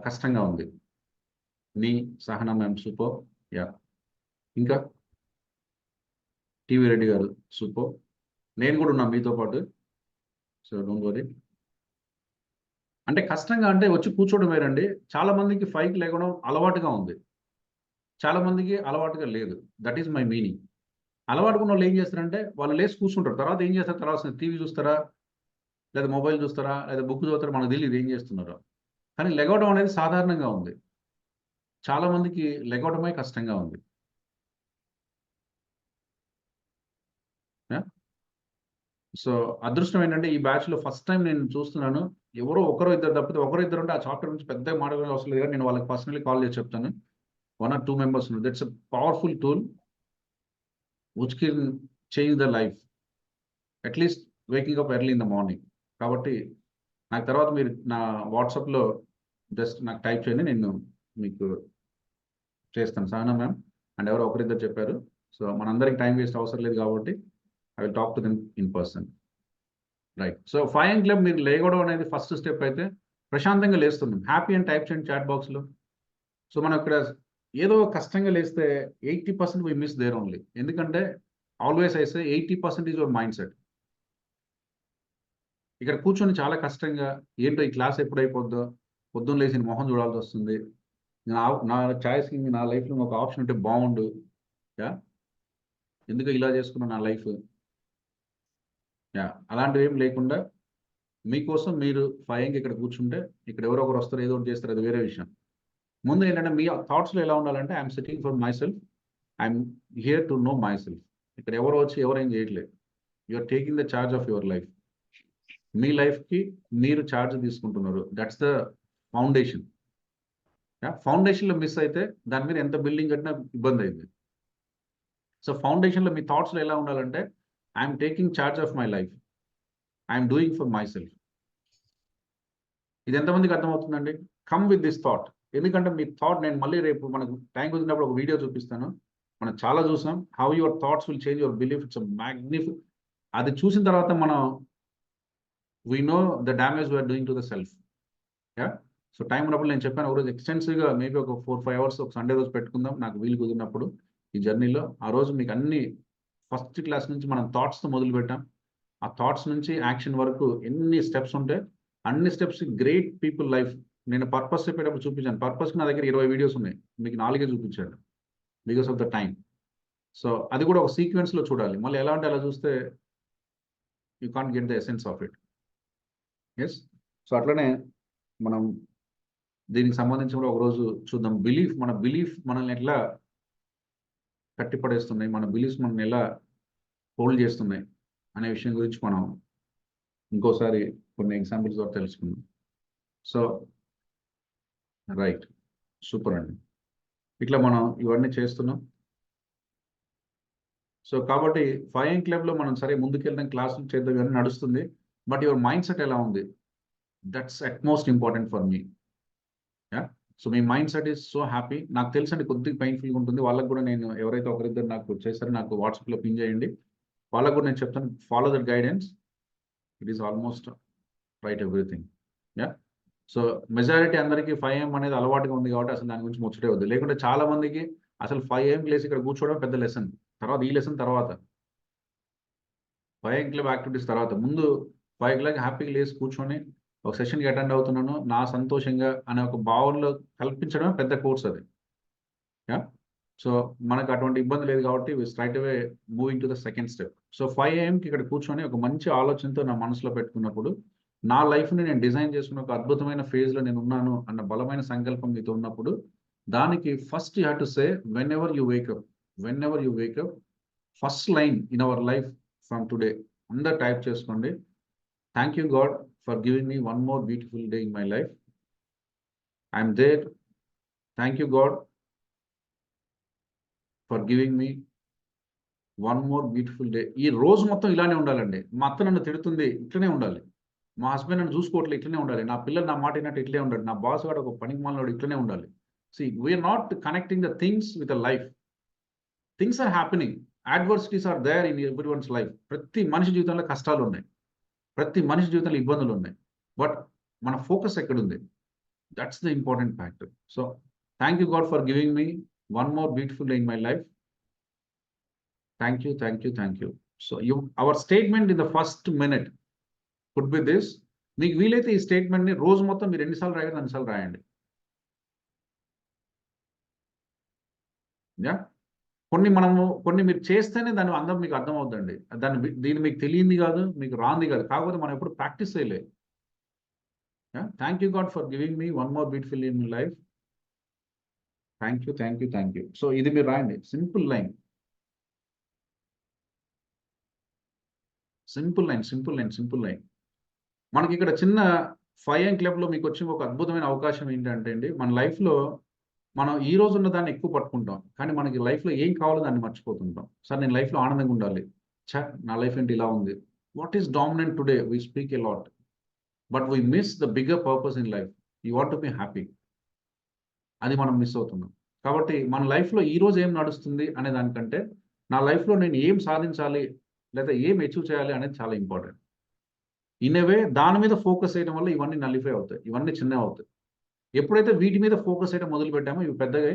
Speaker 1: కష్టంగా ఉంది? Me Sahana ma'am, super. Yeah. ఇంకా టీవీ రెడ్డి గారు, సూపర్. నేను కూడా ఉన్నా మీతో పాటు, సో డోంట్ వరీ. అంటే కష్టంగా అంటే వచ్చి కూర్చోవడం వేరండి. చాలా మందికి 5కి లేగడం అలవాటుగా ఉంది. చాలా మందికి అలవాటుగా లేదు. That is my meaning. అలవాటుగా ఉన్నోళ్ళు ఏం చేస్తారంటే, వాళ్ళు లేసి కూర్చుంటారు. తర్వాత ఏం చేస్తారు? తర్వాత టీవీ చూస్తారా? లేదా మొబైల్ చూస్తారా? లేదా బుక్ చదువుతారా? మనకు తెలీదు ఏం చేస్తున్నారో. కానీ లెగవడం అనేది సాధారణంగా ఉంది. చాలా మందికి లెగవడమే కష్టంగా ఉంది. యాహ్! సో, అదృష్టం ఏంటంటే ఈ బ్యాచ్‌లో ఫస్ట్ టైమ్ నేను చూస్తున్నాను. ఎవరో ఒకరో ఇద్దరు తప్పితే ఒకరో ఇద్దరు ఉంటే ఆ చాప్టర్ గురించి పెద్దగా మాట్లాడనవసరం అవసరం లేదు గానీ నేను వాళ్ళకి పర్సనల్లీ కాల్ చేసి చెప్తాను. 1 ఆర్ 2 మెంబర్స్ ఉన్నారు. That's a powerful tool which can change the life. At least waking up early in the morning. కాబట్టి నాకు తర్వాత మీరు నా వాట్సాప్‌లో జస్ట్ నాకు టైప్ చేయండి. నేను మీకు చేస్తాను. సహనా మ్యామ్ అండ్ ఎవరో ఒకరిద్దరు చెప్పారు. సో, మనందరికి టైం వేస్ట్ అవసరం లేదు కాబట్టి I will talk to them in person. Right. So, 5 AM club మీరు లేగవడం అనేది ఫస్ట్ స్టెప్ అయితే ప్రశాంతంగా లేస్తున్నాం. హ్యాపీ అని టైప్ చేయండి చాట్ బాక్స్‌లో. సో, మనం ఇక్కడ ఏదో కష్టంగా లేస్తే 80% వి మిస్ దేర్ ఓన్లీ. ఎందుకంటే always I say 80% is your mind set. ఇక్కడ కూర్చొని చాలా కష్టంగా ఏంటో ఈ క్లాస్ ఎప్పుడైపోద్దో, పొద్దున్న లేసి మొహం చూడాల్సొస్తుంది. నా నా చాయిస్‌కి నా లైఫ్‌లో ఒక ఆప్షన్ ఉంటే బావుండు. యాహ్! ఎందుకో ఇలా చేసుకున్నా నా లైఫ్. యాహ్! అలాంటివేమి లేకుండా మీకోసం మీరు 5 ఇక్కడ కూర్చుంటే ఇక్కడ ఎవరో ఒకరు వస్తారు ఏదో ఒకటి చేస్తారు అది వేరే విషయం. ముందు ఏంటంటే మీ థాట్స్‌లో ఎలా ఉండాలంటే I'm sitting for myself. I'm here to know myself. ఇక్కడ ఎవరో వచ్చి ఎవరేం చేయట్లేదు. You are taking the charge of your life. మీ లైఫ్‌కి మీరు చార్జ్ తీసుకుంటున్నారు. That's the foundation. యాహ్! ఫౌండేషన్‌లో మిస్ అయితే దాని మీద ఎంత బిల్డింగ్ కట్టినా ఇబ్బందయిద్ది. సో, ఫౌండేషన్‌లో మీ థాట్స్‌లో ఎలా ఉండాలంటే I'm taking charge of my life. I'm doing for my self. ఇది ఎంతమందికి అర్థమవుతుందండి? Come with this thought. ఎందుకంటే మీ థాట్ నేను మళ్ళీ రేపు మనకు టైం కుదిరినప్పుడు ఒక వీడియో చూపిస్తాను. మనం చాలా చూసాం. How your thoughts will change your belief. It's అది చూసిన తర్వాత మనం we know the damage we are doing to the self. Yeah! So, time ఉన్నప్పుడు నేను చెప్పాను ఒకరోజు ఎక్స్‌టెన్సివ్‌గా మేబీ ఒక 4, 5 అవర్స్ ఒక సండే రోజు పెట్టుకుందాం. నాకు వీలు కుదిరినప్పుడు ఈ జర్నీలో. ఆ రోజు మీకు అన్ని ఫస్ట్ క్లాస్ నుంచి మనం థాట్స్‌తో మొదలుపెట్టాం. ఆ థాట్స్ నుంచి యాక్షన్ వరకు ఎన్ని స్టెప్స్ ఉంటే అన్ని స్టెప్స్ గ్రేట్ పీపుల్ లైఫ్. నేను పర్పస్ చెప్పేటప్పుడు చూపించాను. పర్పస్‌కి నా దగ్గర 20 వీడియోస్ ఉన్నాయి. మీకు 4 చూపించాను. Because of the time. So, అది కూడా ఒక సీక్వెన్స్‌లో చూడాలి. మళ్ళీ ఎలా అంటే అలా చూస్తే you can't get the essence of it. Yes. So, అట్లనే మనం దీనికి సంబంధించి కూడా ఒకరోజు చూద్దాం. మన బిలీఫ్ మనల్ని ఎట్లా కట్టిపడేస్తున్నాయి. మన బిలీఫ్స్ మనల్ని ఎలా హోల్డ్ చేస్తున్నాయి అనే విషయం గురించి మనం ఇంకోసారి కొన్ని ఎగ్జాంపుల్స్ ద్వారా తెలుసుకుందాం. So, right. సూపర్ అండి. ఇట్లా మనం ఇవన్నీ చేస్తున్నాం. సో, కాబట్టి 5 క్లబ్‌లో మనం సరే ముందుకెళ్దాం క్లాసులు చేద్దాం ఇవన్నీ నడుస్తుంది. బట్ యువర్ మైండ్ సెట్ ఎలా ఉంది? That's at most important for me. Yeah! So, me mind set is so happy. నాకు తెలుసండి కొద్దిగా పెయిన్‌ఫుల్‌గా ఉంటుంది. వాళ్ళకి కూడా నేను ఎవరైతే ఒకరిద్దరు నాకు చేశారో నాకు వాట్సాప్‌లో పింగ్ చేయండి. వాళ్ళకి కూడా నేను చెప్తాను follow that guidance. It is almost right everything. Yeah! So, majority అందరికి 5 AM అనేది అలవాటుగా ఉంది కాబట్టి అసలు దాని గురించి ముచ్చటే వద్దు. లేకుంటే చాలా మందికి అసలు 5 AMకి లేసి ఇక్కడ కూర్చోవడం పెద్ద లెసన్. తర్వాత ఈ లెసన్ తర్వాత. 5 క్లబ్ యాక్టివిటీస్ తర్వాత. ముందు 5 హ్యాపీగా లేసి కూర్చొని ఒక సెషన్‌కి అటెండ్ అవుతున్నాను. నా సంతోషంగా అనే ఒక భావనలో కల్పించడమే పెద్ద కోర్స్ అది. యాహ్! సో, మనకు అటువంటి ఇబ్బంది లేదు కాబట్టి we straight away moving to the second step. So, 5 AMకి ఇక్కడ కూర్చొని ఒక మంచి ఆలోచనతో నా మనసులో పెట్టుకున్నప్పుడు, నా లైఫ్‌ని నేను డిజైన్ చేసుకున్న ఒక అద్భుతమైన ఫేజ్‌లో నేనున్నాను అన్న బలమైన సంకల్పం మీతో ఉన్నప్పుడు, దానికి first you have to say whenever you wake up first line in our life from today అందరూ టైప్ చేసుకోండి. Thank you God for giving me one more beautiful day in my life. I am there. Thank you God for giving me one more beautiful day. ఈ రోజు మొత్తం ఇలానే ఉండాలండి. మా అత్త నన్ను తిడుతుంది, ఇట్లనే ఉండాలి. మా హస్బెండ్ నన్ను చూసుకోవట్లే, ఇట్లనే ఉండాలి. నా పిల్లలు నా మాట ఇన్నట్టు ఇట్లే ఉండాలి. నా బాస్ గాడు ఒక పనికిమాలినోడు ఇట్లనే ఉండాలి. See we are not connecting the things with the life. Things are happening. Adversities are there in everyone's life. ప్రతి మనిషి జీవితంలో కష్టాలున్నాయి. ప్రతి మనిషి జీవితంలో ఇబ్బందులున్నాయి. బట్ మన ఫోకస్ ఎక్కడుంది? That's the important factor. So, thank you God for giving me one more beautiful day in my life. Thank you, thank you, thank you. So our statement in the first minute could be this: మీకు వీలైతే ఈ స్టేట్మెంట్ని రోజు మొత్తం మీరు ఎన్నిసార్లు రాయాలి అన్నిసార్లు రాయండి. యా కొన్ని మీరు చేస్తేనే దాని అందం మీకు అర్థమవుద్దండి. దీన్ని మీకు తెలియంది కాదు, మీకు రాంది కాదు. కాకపోతే మనం ఎప్పుడు ప్రాక్టీస్ చేయలేదు. Thank you God for giving me one more beautiful in life. Thank you, thank you, thank you. So ఇది మీరు రాయండి, simple line, simple line, simple line, simple line. మనకి ఇక్కడ చిన్న 5am క్లబ్లో మీకు వచ్చిన ఒక అద్భుతమైన అవకాశం ఏంటంటే అండి, మన లైఫ్లో మనం ఈ రోజు ఉన్న దాన్ని ఎక్కువ పట్టుకుంటాం, కానీ మనకి లైఫ్లో ఏం కావాలో దాన్ని మర్చిపోతుంటాం. సార్ నేను లైఫ్లో ఆనందంగా ఉండాలి, నా లైఫ్ ఏంటి ఇలా ఉంది. What is dominant today? We speak a lot, but we miss the bigger purpose in life. You want to be happy, అది మనం మిస్ అవుతున్నాం. కాబట్టి మన లైఫ్లో ఈ రోజు ఏం నడుస్తుంది అనే దానికంటే నా లైఫ్లో నేను ఏం సాధించాలి లేదా ఏం అచీవ్ చేయాలి అనేది చాలా ఇంపార్టెంట్. ఇన్ ఏ వే దాని మీద ఫోకస్ చేయడం వల్ల ఇవన్నీ నలిఫై అవుతాయి, ఇవన్నీ చిన్నవి అవుతాయి. ఎప్పుడైతే వీటి మీద ఫోకస్ చేయడం మొదలు పెట్టామో ఇవి పెద్దగా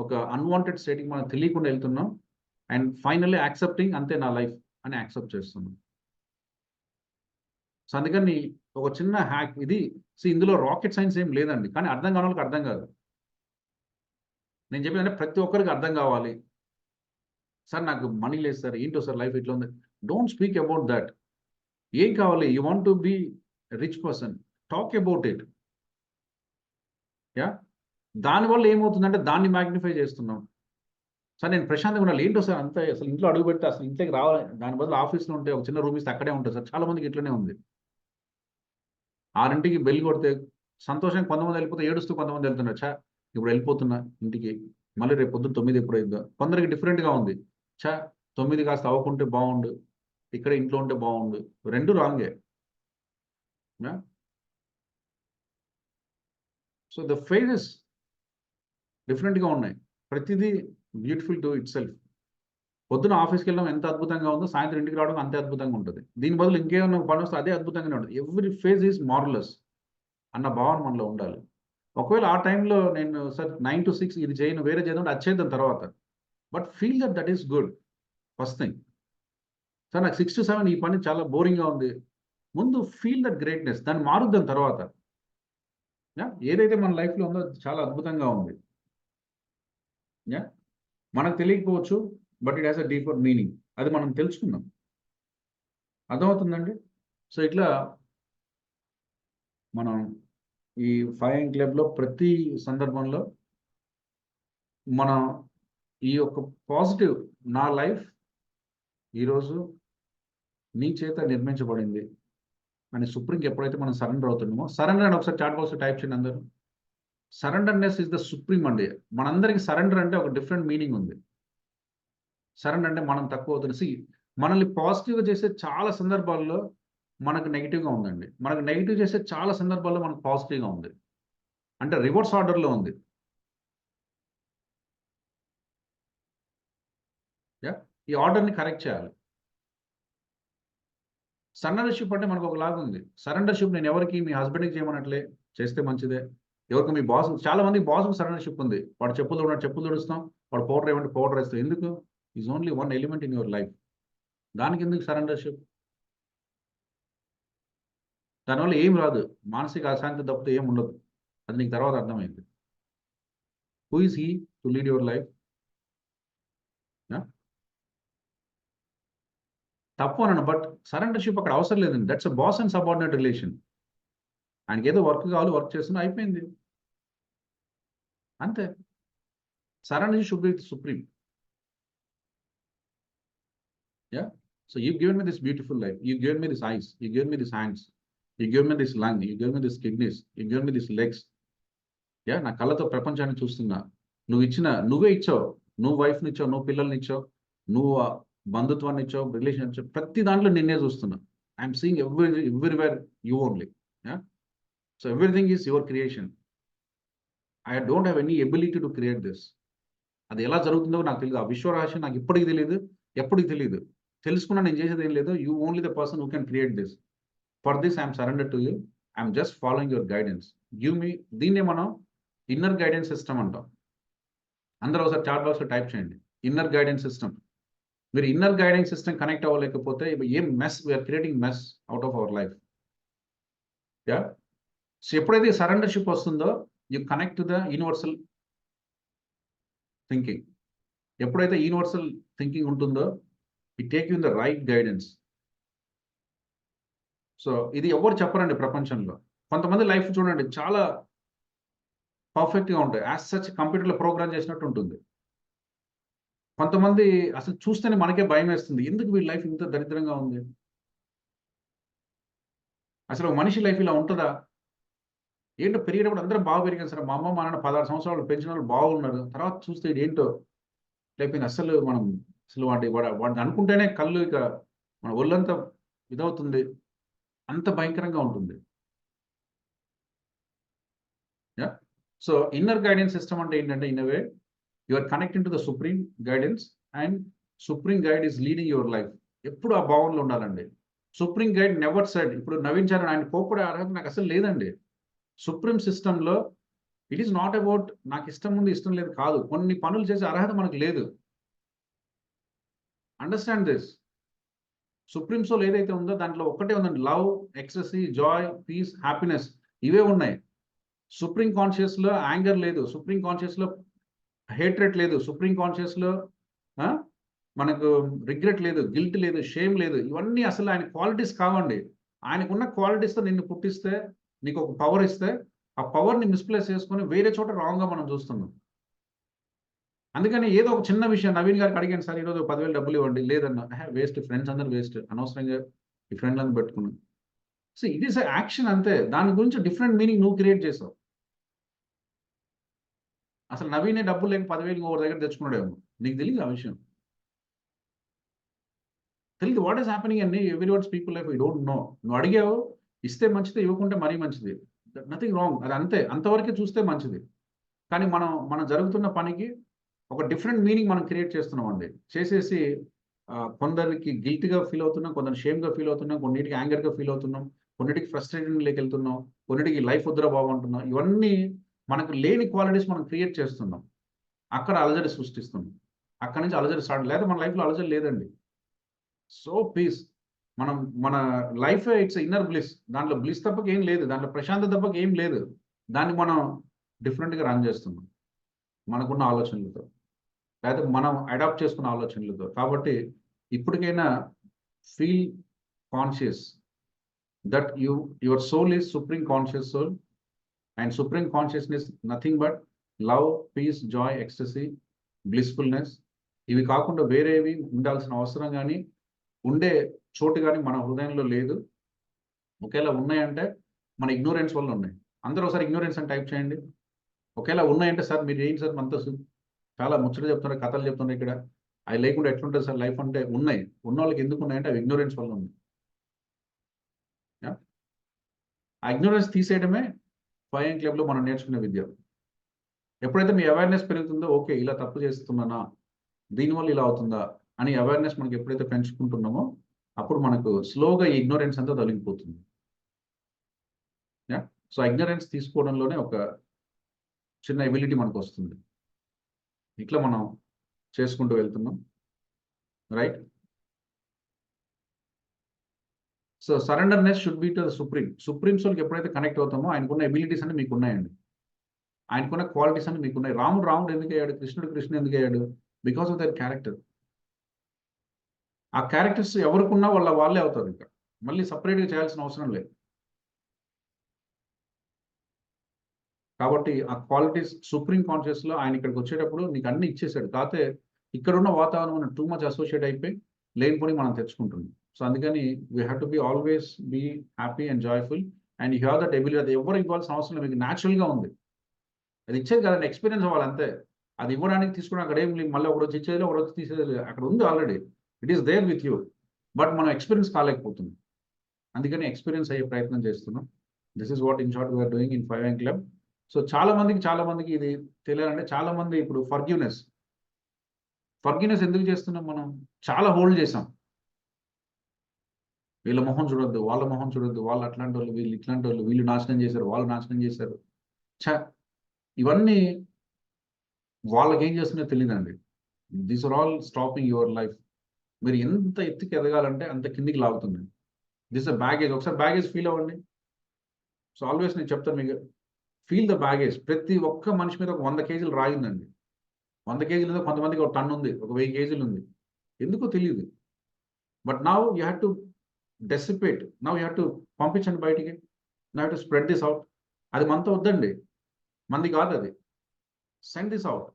Speaker 1: ఒక అన్వాంటెడ్ స్టేట్కి మనం తెలియకుండా వెళ్తున్నాం. అండ్ ఫైనల్లీ యాక్సెప్టింగ్, అంతే నా లైఫ్ అని యాక్సెప్ట్ చేస్తున్నాం. సో అందుకని ఒక చిన్న హ్యాక్ ఇది. సో ఇందులో రాకెట్ సైన్స్ ఏం లేదండి, కానీ అర్థం కాని వాళ్ళకి అర్థం కాదు. నేను చెప్పేదంటే ప్రతి ఒక్కరికి అర్థం కావాలి. సార్ నాకు మనీ లేదు సార్, ఏంటో సార్ లైఫ్ ఇట్లా ఉంది. Don't speak about that. ఏం కావాలి? You want to be rich person, talk about it. Yeah, దానివల్ల ఏమవుతుందంటే దాన్ని మ్యాగ్నిఫై చేస్తున్నాం. సార్ నేను ప్రశాంతంగా ఉండాలి, ఏంటో సార్ అంతా అసలు ఇంట్లో అడుగు పెడితే అసలు ఇంట్లోకి రావాలి, దాని బదులు ఆఫీస్లో ఉంటే ఒక చిన్న రూమ్ ఇస్తే అక్కడే ఉంటుంది సార్. చాలా మందికి ఇట్లనే ఉంది. 6ంటికి బెల్ కొడితే సంతోషంగా కొంతమంది వెళ్ళిపోతే ఏడుస్తూ కొంతమంది వెళ్తున్నారు. ఇప్పుడు వెళ్ళిపోతున్నా ఇంటికి, మళ్ళీ రేపు పొద్దున్న 9 ఎప్పుడు అయిద్దో. కొందరికి డిఫరెంట్గా ఉంది. 9 కాస్త అవ్వకుంటే బాగుండు, ఇక్కడ ఇంట్లో ఉంటే బాగుండు. రెండు రాంగే. సో ద ఫేజెస్ డిఫరెంట్గా ఉన్నాయి. ప్రతిదీ బ్యూటిఫుల్ టు ఇట్ సెల్ఫ్. పొద్దున ఆఫీస్కి వెళ్ళడం ఎంత అద్భుతంగా ఉందో, సాయంత్రం ఇంటికి రావడం అంతే అద్భుతంగా ఉంటుంది. దీని బదులు ఇంకేమైనా పని వస్తే అదే అద్భుతంగానే ఉంటుంది. ఎవ్రీ ఫేజ్ ఈజ్ మార్వలస్ అన్న భావన మనలో ఉండాలి. ఒకవేళ ఆ టైంలో నేను సార్ 9 to 6 ఇది చేయను, వేరే చేద్దాం, అది చేద్దాం తర్వాత. But feel that is good first thing. Sir నాకు 6 to 7 ఈ పని చాలా బోరింగ్గా ఉంది. ముందు ఫీల్ దట్ గ్రేట్నెస్, దాన్ని మారుద్దాం తర్వాత. ఏదైతే మన లైఫ్లో ఉందో చాలా అద్భుతంగా ఉంది. మనకు తెలియకపోవచ్చు, but it has a deeper meaning. అది మనం తెలుసుకుందాం. అర్థమవుతుందండి? సో ఇట్లా మనం ఈ 5am క్లబ్లో ప్రతి సందర్భంలో మనం ఈ యొక్క పాజిటివ్, నా లైఫ్ ఈరోజు నీ చేత నిర్మించబడింది అని సుప్రీంకి ఎప్పుడైతే మనం సరెండర్ అవుతున్నామో, సరెండర్ అని ఒకసారి చాట్ బాక్స్లో టైప్ చేయండి అందరూ. సరెండర్నెస్ ఇస్ ద సుప్రీం అండి. మనందరికీ సరెండర్ అంటే ఒక డిఫరెంట్ మీనింగ్ ఉంది. సరెండర్ అంటే మనం తక్కువ అవుతుంది. మనల్ని పాజిటివ్గా చేసే చాలా సందర్భాల్లో మనకు నెగిటివ్గా ఉందండి. మనకు నెగిటివ్ చేసే చాలా సందర్భాల్లో మనకు పాజిటివ్గా ఉంది. అంటే రివర్స్ ఆర్డర్లో ఉంది. ఈ ఆర్డర్ని కరెక్ట్ చేయాలి. సరెండర్షిప్ అంటే మనకు ఒకలాగా ఉంది. సరెండర్షిప్ నేను ఎవరికి, మీ హస్బెండ్కి చేయమన్నట్లే, చేస్తే మంచిదే. ఎవరికి మీ బాస్, చాలా మంది బాస్కు సరెండర్షిప్ ఉంది. వాడు చెప్పులు తుడుస్తాం, వాడు పౌడర్ ఏమంటే పౌడర్ వేస్తాం. ఎందుకు? Is only one element in your life. దానికి ఎందుకు సరెండర్షిప్? దానివల్ల ఏం రాదు, మానసిక అశాంతి తప్పితే ఏం ఉండదు. అది నీకు తర్వాత అర్థమైంది. Who is he to lead your life? తప్పు అనను, బట్ సరెండర్షిప్ అక్కడ అవసరం లేదండి. That's a boss and subordinate relation. ఆయనకి ఏదో వర్క్ కావాలి, వర్క్ చేస్తున్నా, అయిపోయింది, అంతే. Surrendership should be supreme. So you've given me this beautiful life, you've given me this eyes, you've given me these hands, you've given me this lung, you've given me this kidneys, you've given me these legs. నా కళ్ళతో ప్రపంచాన్ని చూస్తున్నా. నువ్వే ఇచ్చావు. నువ్వు వైఫ్ని ఇచ్చావు, నువ్వు పిల్లల్ని ఇచ్చావు, నువ్వు బంధుత్వాన్ని ఇచ్చావు, రిలేషన్ ఇచ్చావు. ప్రతి దాంట్లో నిన్నే చూస్తున్నా. I'm seeing everywhere you only. So everything is your creation. I don't have any ability to create this. అది ఎలా జరుగుతుందో నాకు తెలియదు. ఆ విశ్వరహస్యం నాకు ఇప్పటికి తెలియదు, ఎప్పటికి తెలియదు. తెలుసుకున్నా నేను చేసేది ఏం లేదు. You only the person who can create this. For this I'm surrender to you. I'm just following your guidance. Give me. దీన్నే మనం ఇన్నర్ గైడెన్స్ సిస్టమ్ అంటాం. అందరూ ఒకసారి చాట్ బాక్స్లో టైప్ చేయండి, ఇన్నర్ గైడెన్స్ సిస్టమ్. మీరు ఇన్నర్ గైడెన్స్ సిస్టమ్ కనెక్ట్ అవ్వలేకపోతే ఏం mess, we're creating mess out of our life. Yeah. So ఎప్పుడైతే సరెండర్షిప్ వస్తుందో you connect to the universal thinking. ఎప్పుడైతే యూనివర్సల్ థింకింగ్ ఉంటుందో it take you in the right guidance. So ఇది ఎవరు చెప్పరండి ప్రపంచంలో. కొంతమంది లైఫ్ చూడండి చాలా పర్ఫెక్ట్గా ఉంటాయి, యాజ్ సచ్ కంప్యూటర్లో ప్రోగ్రామ్ చేసినట్టు ఉంటుంది. కొంతమంది అసలు చూస్తేనే మనకే భయం వేస్తుంది, ఎందుకు వీళ్ళ లైఫ్ ఇంత దరిద్రంగా ఉంది, అసలు మనిషి లైఫ్ ఇలా ఉంటుందా, ఏంటో పెరిగేటప్పుడు అందరూ బాగా పెరిగారు సార్, మా అమ్మ మా నాన్న 16 సంవత్సరాలు పెంచిన వాళ్ళు బాగున్నారు, తర్వాత చూస్తే ఇది ఏంటో లేకపోతే అసలు మనం అసలు వాడిని అనుకుంటేనే కళ్ళు ఇక మన ఒళ్ళంతా ఇదవుతుంది, అంత భయంకరంగా ఉంటుంది. Ya. So inner guidance system అంటే ఏంటంటే in way you are connecting to the supreme guidance and supreme guide is leading your life. ఎప్పుడు ఆ భావనలో ఉండాలండి. సుప్రీం గైడ్ నెవర్ సెడ్, ఇప్పుడు నవీన్ చారణ్ ఆయన కోప్పడే అర్హత నాకు అసలు లేదండి. సుప్రీం సిస్టంలో ఇట్ ఈస్ నాట్ అబౌట్ నాకు ఇష్టం ఉంది ఇష్టం లేదు కాదు, కొన్ని పనులు చేసే అర్హత మనకు లేదు. Understand this. సుప్రీం సోల్ ఏదైతే ఉందో దాంట్లో ఒక్కటే ఉందండి, లవ్, ఎక్సెసీ, జాయ్, పీస్, హ్యాపీనెస్, ఇవే ఉన్నాయి. సుప్రీం కాన్షియస్లో యాంగర్ లేదు, సుప్రీం కాన్షియస్లో హేట్రెట్ లేదు, సుప్రీం కాన్షియస్లో మనకు రిగ్రెట్ లేదు, గిల్ట్ లేదు, షేమ్ లేదు. ఇవన్నీ అసలు ఆయన క్వాలిటీస్ కావండి. ఆయనకున్న క్వాలిటీస్తో నిన్ను పుట్టిస్తే, నీకు ఒక పవర్ ఇస్తే, ఆ పవర్ని మిస్ప్లేస్ చేసుకొని వేరే చోట రాంగ్గా మనం చూస్తున్నాం. అందుకని ఏదో ఒక చిన్న విషయం నవీన్ గారికి అడిగాను, సార్ ఈరోజు 10,000 డబ్బులు ఇవ్వండి, లేదన్నా, వేస్ట్, ఫ్రెండ్స్ అందరూ వేస్ట్, అనవసరంగా ఈ ఫ్రెండ్లను పెట్టుకున్నాను. సో ఇట్ ఈస్ యాక్షన్ అంతే, దాని గురించి డిఫరెంట్ మీనింగ్ నువ్వు క్రియేట్ చేసావు. అసలు నవీనే డబ్బులు లేక 10,000 ఇంకొకరి దగ్గర తెచ్చుకున్నాడేమో, నీకు తెలియదు ఆ విషయం. తెలియదు వాట్ ఈస్ హ్యాపెనింగ్ అండి every words people life, you don't know. నువ్వు అడిగావు, ఇస్తే మంచిది, ఇవ్వకుంటే మరీ మంచిది, నథింగ్ రాంగ్, అది అంతే, అంతవరకే చూస్తే మంచిది. కానీ మనం జరుగుతున్న పనికి ఒక డిఫరెంట్ మీనింగ్ మనం క్రియేట్ చేస్తున్నాం అండి. చేసేసి కొందరికి గిల్ట్గా ఫీల్ అవుతున్నాం, కొందరు షేమ్గా ఫీల్ అవుతున్నాం, కొన్నిటికి యాంగర్గా ఫీల్ అవుతున్నాం, కొన్నిటికి ఫ్రస్ట్రేషన్లోకి వెళ్తున్నాం, కొన్నిటికి లైఫ్ వద్దురా బాబు అంటున్నాం. ఇవన్నీ మనకు లేని క్వాలిటీస్ మనం క్రియేట్ చేస్తున్నాం, అక్కడ అలజడి సృష్టిస్తున్నాం. అక్కడ నుంచి అలజడి స్టార్ట్, లేదా మన లైఫ్లో అలజడి లేదండి. సో పీస్, మన లైఫ్ ఇట్స్ ఇన్నర్ బ్లిస్, దాంట్లో బ్లిస్ తప్పక ఏం లేదు, దాంట్లో ప్రశాంతత తప్పక ఏం లేదు. దాన్ని మనం డిఫరెంట్గా రన్ చేస్తున్నాం మనకున్న ఆలోచనలతో, లేదా మనం అడాప్ట్ చేసుకున్న ఆలోచనలతో. కాబట్టి ఇప్పటికైనా feel conscious that your soul is supreme conscious soul, and supreme consciousness nothing but love, peace, joy, ecstasy, blissfulness. ఇవి కాకుండా వేరేవి ఉండాల్సిన అవసరం కానీ ఉండే చోటు కానీ మన హృదయంలో లేదు. ఒకేలా ఉన్నాయంటే మన ఇగ్నోరెన్స్ వల్ల ఉన్నాయి. అందరూ ఒకసారి ఇగ్నోరెన్స్ అని టైప్ చేయండి. ఒకేలా ఉన్నాయంటే సార్ మీరు ఏంటి సార్ మనతో చాలా ముచ్చట చెప్తున్నారు, కథలు చెప్తున్నారు, ఇక్కడ అవి లేకుండా ఎట్లుంటుంది సార్ లైఫ్ అంటే, ఉన్నాయి. ఉన్న వాళ్ళకి ఎందుకు ఉన్నాయంటే అవి ఇగ్నోరెన్స్ వల్ల ఉంది. ఆ ఇగ్నోరెన్స్ తీసేయడమే 5am క్లబ్లో మనం నేర్చుకునే విద్య. ఎప్పుడైతే మీ అవేర్నెస్ పెరుగుతుందో, ఓకే ఇలా తప్పు చేస్తున్నానా, దీనివల్ల ఇలా అవుతుందా అని అవేర్నెస్ మనకి ఎప్పుడైతే పెంచుకుంటున్నామో అప్పుడు మనకు స్లోగా ఈ ఇగ్నోరెన్స్ అంతా తొలగిపోతుంది. సో ఇగ్నోరెన్స్ తీసుకోవడంలోనే ఒక చిన్న ఎబిలిటీ మనకు వస్తుంది. ఇట్లా మనం చేసుకుంటూ వెళ్తున్నాం, right. So surrenderness should be to the supreme సోల్కి ఎప్పుడైతే కనెక్ట్ అవుతామో ఆయనకున్న ఎబిలిటీస్ అన్ని మీకు ఉన్నాయండి, ఆయనకున్న క్వాలిటీస్ అన్ని మీకు ఉన్నాయి. రాముడు ఎందుకు అయ్యాడు, కృష్ణుడు ఎందుకు అయ్యాడు, బికాస్ ఆఫ్ దర్ క్యారెక్టర్. ఆ క్యారెక్టర్స్ ఎవరికున్నా వాళ్ళే అవుతారు, ఇంకా మళ్ళీ సపరేట్గా చేయాల్సిన అవసరం లేదు. కాబట్టి ఆ క్వాలిటీస్ సుప్రీం కాన్షియస్లో ఆయన ఇక్కడికి వచ్చేటప్పుడు నీకు అన్ని ఇచ్చేసాడు. కాకపోతే ఇక్కడున్న వాతావరణం టూ మచ్ అసోసియేట్ అయిపోయి లేనిపోని మనం తెచ్చుకుంటుంది. సో అందుకని we have to be always be happy and joyful and you have that ability. అది ఎవరు ఇవ్వాల్సిన అవసరం లేదు, మీకు న్యాచురల్గా ఉంది. అది ఇచ్చేది కదండి, ఎక్స్పీరియన్స్ అవ్వాలి అంతే. అది ఇవ్వడానికి తీసుకుని అక్కడ ఏం మళ్ళీ ఒకరోజు ఇచ్చేది ఒకరోజు తీసేది, అక్కడ ఉంది already, it is there with you. But మనం ఎక్స్పీరియన్స్ కాలేకపోతుంది, అందుకని ఎక్స్పీరియన్స్ అయ్యే ప్రయత్నం చేస్తున్నాం. This is what in short we're doing in 5am club. So చాలా మందికి ఇది తెలియాలంటే, చాలా మంది ఇప్పుడు ఫర్గివ్నెస్ ఎందుకు చేస్తున్నాం, మనం చాలా హోల్డ్ చేసాం. వీళ్ళ మొహం చూడొద్దు, వాళ్ళ మొహం చూడొద్దు, వాళ్ళు అట్లాంటి వాళ్ళు, వీళ్ళు ఇట్లాంటి వాళ్ళు, వీళ్ళు నాశనం చేశారు, వాళ్ళు నాశనం చేశారు, ఇవన్నీ వాళ్ళకి ఏం చేస్తున్నారో తెలియదండి. These are all stopping your life. మీరు ఎంత ఎత్తుకి ఎదగాలంటే అంత కిందికి లాగుతుంది. This a baggage. ఒకసారి బ్యాగేజ్ ఫీల్ అవ్వండి. సో ఆల్వేస్ నేను చెప్తాను మీకు, ఫీల్ ద బ్యాగేజ్. ప్రతి ఒక్క మనిషి మీద ఒక 100 కేజీలు రాయి ఉందండి. 100 కేజీలు ఉంది, కొంతమందికి ఒక టన్ ఉంది, ఒక 1000 కేజీలు ఉంది. ఎందుకో తెలియదు. But now you have to dissipate. Now you have to పంపించండి బయటికి. Now have to spread this out. అది మనతో వద్దండి, మంది కాదు అది. Send this out.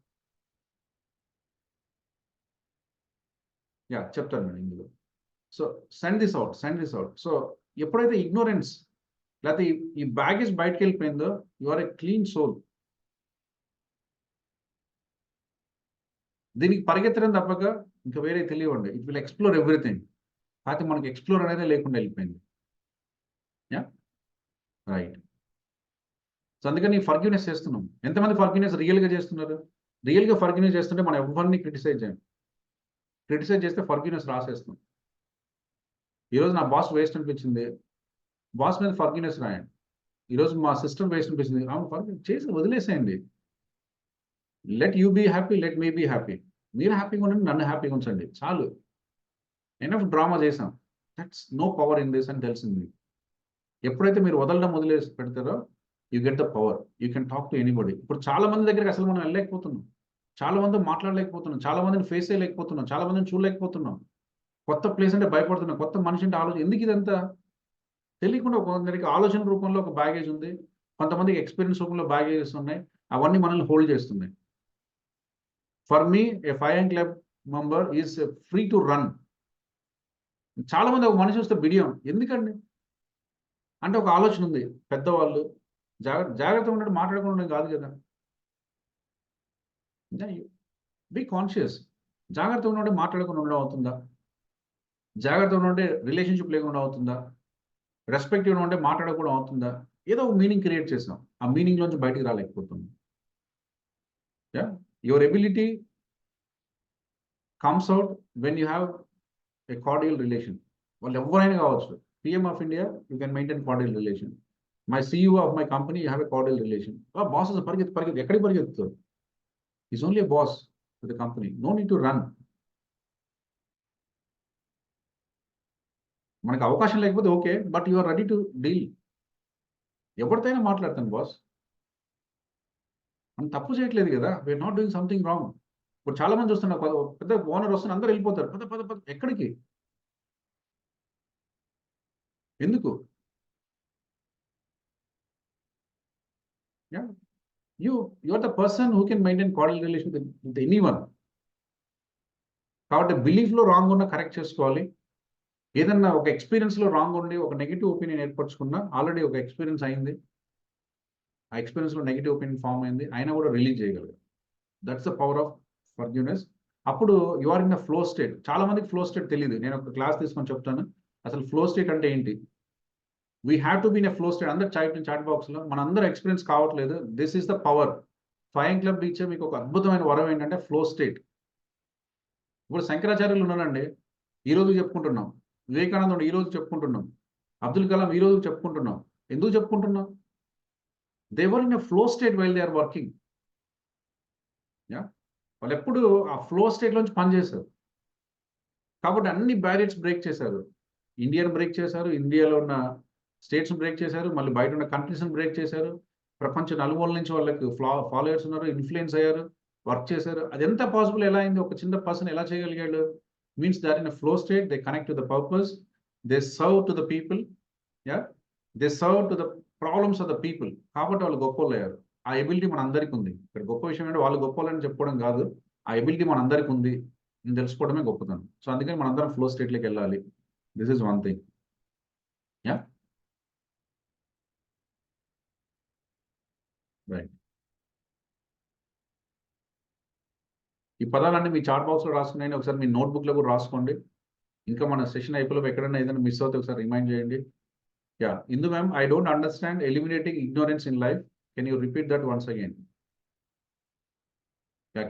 Speaker 1: చెప్తాను నేను ఇందులో. So send this out, send this out. So ఎప్పుడైతే ఇగ్నోరెన్స్ లేకపోతే ఈ బ్యాగేజ్ బయటకు వెళ్ళిపోయిందో, you are a clean soul. దీనికి పరిగెత్తడం తప్పక ఇంకా వేరే తెలియవండి. It will explore everything. అయితే మనకి ఎక్స్ప్లోర్ అనేది లేకుండా వెళ్ళిపోయింది. రైట్. సో అందుకని ఫర్గివ్నెస్ చేస్తున్నాం. ఎంతమంది ఫర్గివ్నెస్ రియల్గా చేస్తున్నారు? రియల్గా ఫర్గివ్నెస్ చేస్తుంటే మనం ఎవరిని క్రిటిసైజ్ చేయం. క్రిటిసైజ్ చేస్తే ఫర్గివ్నెస్ రాసేస్తాం. ఈరోజు నా బాస్ వేస్ట్ అనిపించింది, బాస్ మీద ఫర్గివ్నెస్ రాయండి. ఈరోజు మా సిస్టర్ వేస్ట్ అనిపించింది, ఫర్గివ్ చేసి వదిలేసేయండి. Let you be happy, let me be happy. మీరు హ్యాపీగా ఉండండి, నన్ను హ్యాపీగా ఉంచండి, చాలు. ఎనఫ్ డ్రామా చేసాం. That's no power in this అని తెలిసింది. ఎప్పుడైతే మీరు వదలడం వదిలేసి పెడతారో you get the power. You can talk to anybody. ఇప్పుడు చాలా మంది దగ్గరికి అసలు మనం వెళ్ళలేకపోతున్నాం, చాలా మంది మాట్లాడలేకపోతున్నాం, చాలా మందిని ఫేస్ చేయలేకపోతున్నాం, చాలా మందిని చూడలేకపోతున్నాం. కొత్త ప్లేస్ అంటే భయపడుతున్నాం, కొత్త మనిషి అంటే ఆలోచన. ఎందుకు ఇదంతా? తెలియకుండా కొందరికి ఆలోచన రూపంలో ఒక బ్యాగేజ్ ఉంది, కొంతమందికి ఎక్స్పీరియన్స్ రూపంలో బ్యాగేజెస్ ఉన్నాయి. అవన్నీ మనల్ని హోల్డ్ చేస్తున్నాయి. For me A 5am club member is free to run. చాలా మంది ఒక మనిషి వస్తే బిడియం ఎందుకండి అంటే ఒక ఆలోచన ఉంది. పెద్దవాళ్ళు జాగ్రత్తగా ఉన్నట్టు మాట్లాడకుండా కాదు కదా. Be conscious. జాగ్రత్తగా ఉన్నట్టు మాట్లాడకుండా ఉండడం అవుతుందా? జాగ్రత్తగా ఉంటే రిలేషన్షిప్ లేకుండా అవుతుందా? రెస్పెక్టివ్ ఉంటే మాట్లాడకుండా అవుతుందా? ఏదో ఒక మీనింగ్ క్రియేట్ చేసాం, ఆ మీనింగ్ లోంచి బయటికి రాలేకపోతున్నాం. Your ability comes out when you have a cordial relation. వాళ్ళు ఎవరైనా కావచ్చు. PM of India, you can maintain cordial relation. My CEO of my company, you have a cordial relation. Boss is a పరిగెత్తు ఎక్కడికి పరిగెత్తుతారు? He's only a boss to the company. No need to run. మనకు అవకాశం లేకపోతే okay, but you are ready to deal. ఎవరితోనైనా మాట్లాడతాను boss. మనం తప్పు చేయట్లేదు కదా. We're not doing something wrong. ఇప్పుడు చాలా మంది చూస్తున్నారు, పెద్ద ఓనర్ వస్తున్నారు, అందరూ వెళ్ళిపోతారు. పద పద పద ఎక్కడికి? ఎందుకు? You are the person who can maintain cordial relation with anyone. కాబట్టి బిలీఫ్లో రాంగ్ ఉన్న కరెక్ట్ చేసుకోవాలి. ఏదన్నా ఒక ఎక్స్పీరియన్స్లో రాంగ్ ఉండి ఒక నెగిటివ్ ఒపీనియన్ ఏర్పరచుకున్నా, ఆల్రెడీ ఒక ఎక్స్పీరియన్స్ అయింది, ఆ ఎక్స్పీరియన్స్లో నెగిటివ్ ఒపీనియన్ ఫామ్ అయింది, అయినా కూడా రిలీజ్ చేయగలరు. That's the power of forgiveness. అప్పుడు you are in the flow state. చాలా మందికి ఫ్లో స్టేట్ తెలియదు. నేను ఒక క్లాస్ తీసుకొని చెప్తాను అసలు ఫ్లో స్టేట్ అంటే ఏంటి. We have to be in a flow state. అందరు చాట్ బాక్స్లో మనందరూ ఎక్స్పీరియన్స్ కావట్లేదు. This is the power. 5am club ఇచ్చే మీకు ఒక అద్భుతమైన వరం ఏంటంటే ఫ్లో స్టేట్. ఇప్పుడు శంకరాచార్యులు ఉన్నారండి, ఈ రోజు చెప్పుకుంటున్నాం. వివేకానందుడు ఈ రోజు చెప్పుకుంటున్నాం. అబ్దుల్ కలాం ఈ రోజు చెప్పుకుంటున్నాం. ఎందుకు చెప్పుకుంటున్నాం? They were in a flow state while they are working. వాళ్ళు ఎప్పుడు ఆ ఫ్లో స్టేట్ లోంచి పనిచేశారు. కాబట్టి అన్ని బ్యారియర్స్ బ్రేక్ చేశారు. ఇండియాను బ్రేక్ చేశారు, ఇండియాలో ఉన్న స్టేట్స్ బ్రేక్ చేశారు, మళ్ళీ బయట ఉన్న కంట్రీస్ని బ్రేక్ చేశారు. ప్రపంచ నలుమూల నుంచి వాళ్ళకి ఫాలోయర్స్ ఉన్నారు, ఇన్ఫ్లుయెన్స్ అయ్యారు, వర్క్ చేశారు. అది ఎంత పాసిబుల్, ఎలా అయింది? ఒక చిన్న పర్సన్ ఎలా చేయగలిగాడు? Means they are in flow state, they connect to the purpose, they serve to the people, they serve to the problems of the people. కాబట్టి వాళ్ళు గొప్పలు అయ్యారు. ఆ ఎబిలిటీ మన అందరికీ ఉంది. ఇక్కడ గొప్ప విషయం అంటే వాళ్ళు గొప్పలని చెప్పుకోవడం కాదు, ఆ ఎబిలిటీ మన అందరికీ ఉంది అని తెలుసుకోవడమే గొప్పతనం. సో అందుకని మనందరం ఫ్లో స్టేట్లోకి వెళ్ళాలి. This is one thing. Right. ఈ పదాలన్నీ మీ చాట్ బాక్స్లో రాసుకున్నాయని ఒకసారి మీ నోట్బుక్లో కూడా రాసుకోండి. ఇంకా మన సెషన్ అయిపోయి ఎక్కడైనా ఏదైనా మిస్ అవుతే ఒకసారి రిమైండ్ చేయండి. Indu ma'am, I don't understand eliminating ignorance in life. Can you repeat that once again?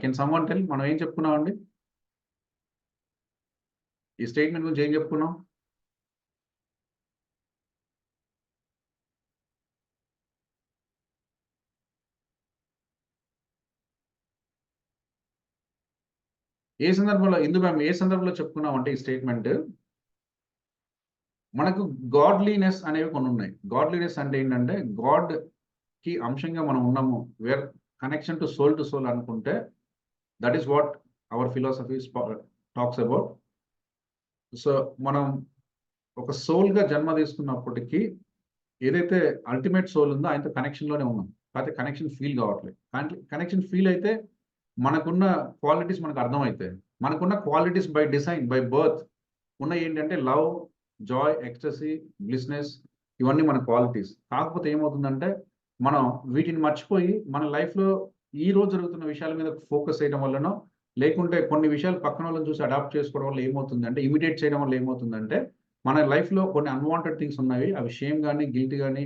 Speaker 1: Can someone tell మనం ఏం చెప్పుకున్నామండి? ఈ స్టేట్మెంట్ గురించి ఏం చెప్పుకున్నాం? ఏ సందర్భంలో ఇందు మ్యామ్, ఏ సందర్భంలో చెప్పుకున్నాం అంటే ఈ స్టేట్మెంట్? మనకు గాడ్లీనెస్ అనేవి కొన్ని ఉన్నాయి. గాడ్లీనెస్ అంటే ఏంటంటే గాడ్ కి అంశంగా మనం ఉన్నాము, వేర్ కనెక్షన్ టు సోల్ అనుకుంటే that is what our philosophy talks about. So మనం ఒక సోల్ గా జన్మ తీసుకున్నప్పటికీ ఏదైతే అల్టిమేట్ సోల్ ఉందో ఆయనతో కనెక్షన్ లోనే ఉన్నాం. కాకపోతే కనెక్షన్ ఫీల్ కావట్లేదు. కనెక్షన్ ఫీల్ అయితే మనకున్న క్వాలిటీస్ మనకు అర్థమవుతాయి. మనకున్న qualities by design, by birth ఉన్న ఏంటంటే లవ్, జాయ్, ఎక్స్టసీ, బ్లిస్నెస్, ఇవన్నీ మన క్వాలిటీస్. కాకపోతే ఏమవుతుందంటే మనం వీటిని మర్చిపోయి మన లైఫ్లో ఈ రోజు జరుగుతున్న విషయాల మీద ఫోకస్ చేయడం వల్లనో, లేకుంటే కొన్ని విషయాలు పక్కన వాళ్ళని చూసి అడాప్ట్ చేసుకోవడం వల్ల ఏమవుతుందంటే, ఇమిటేట్ చేయడం వల్ల ఏమవుతుందంటే మన లైఫ్లో కొన్ని అన్వాంటెడ్ థింగ్స్ ఉన్నాయి. అవి షేమ్ కానీ, గిల్ట్ కానీ,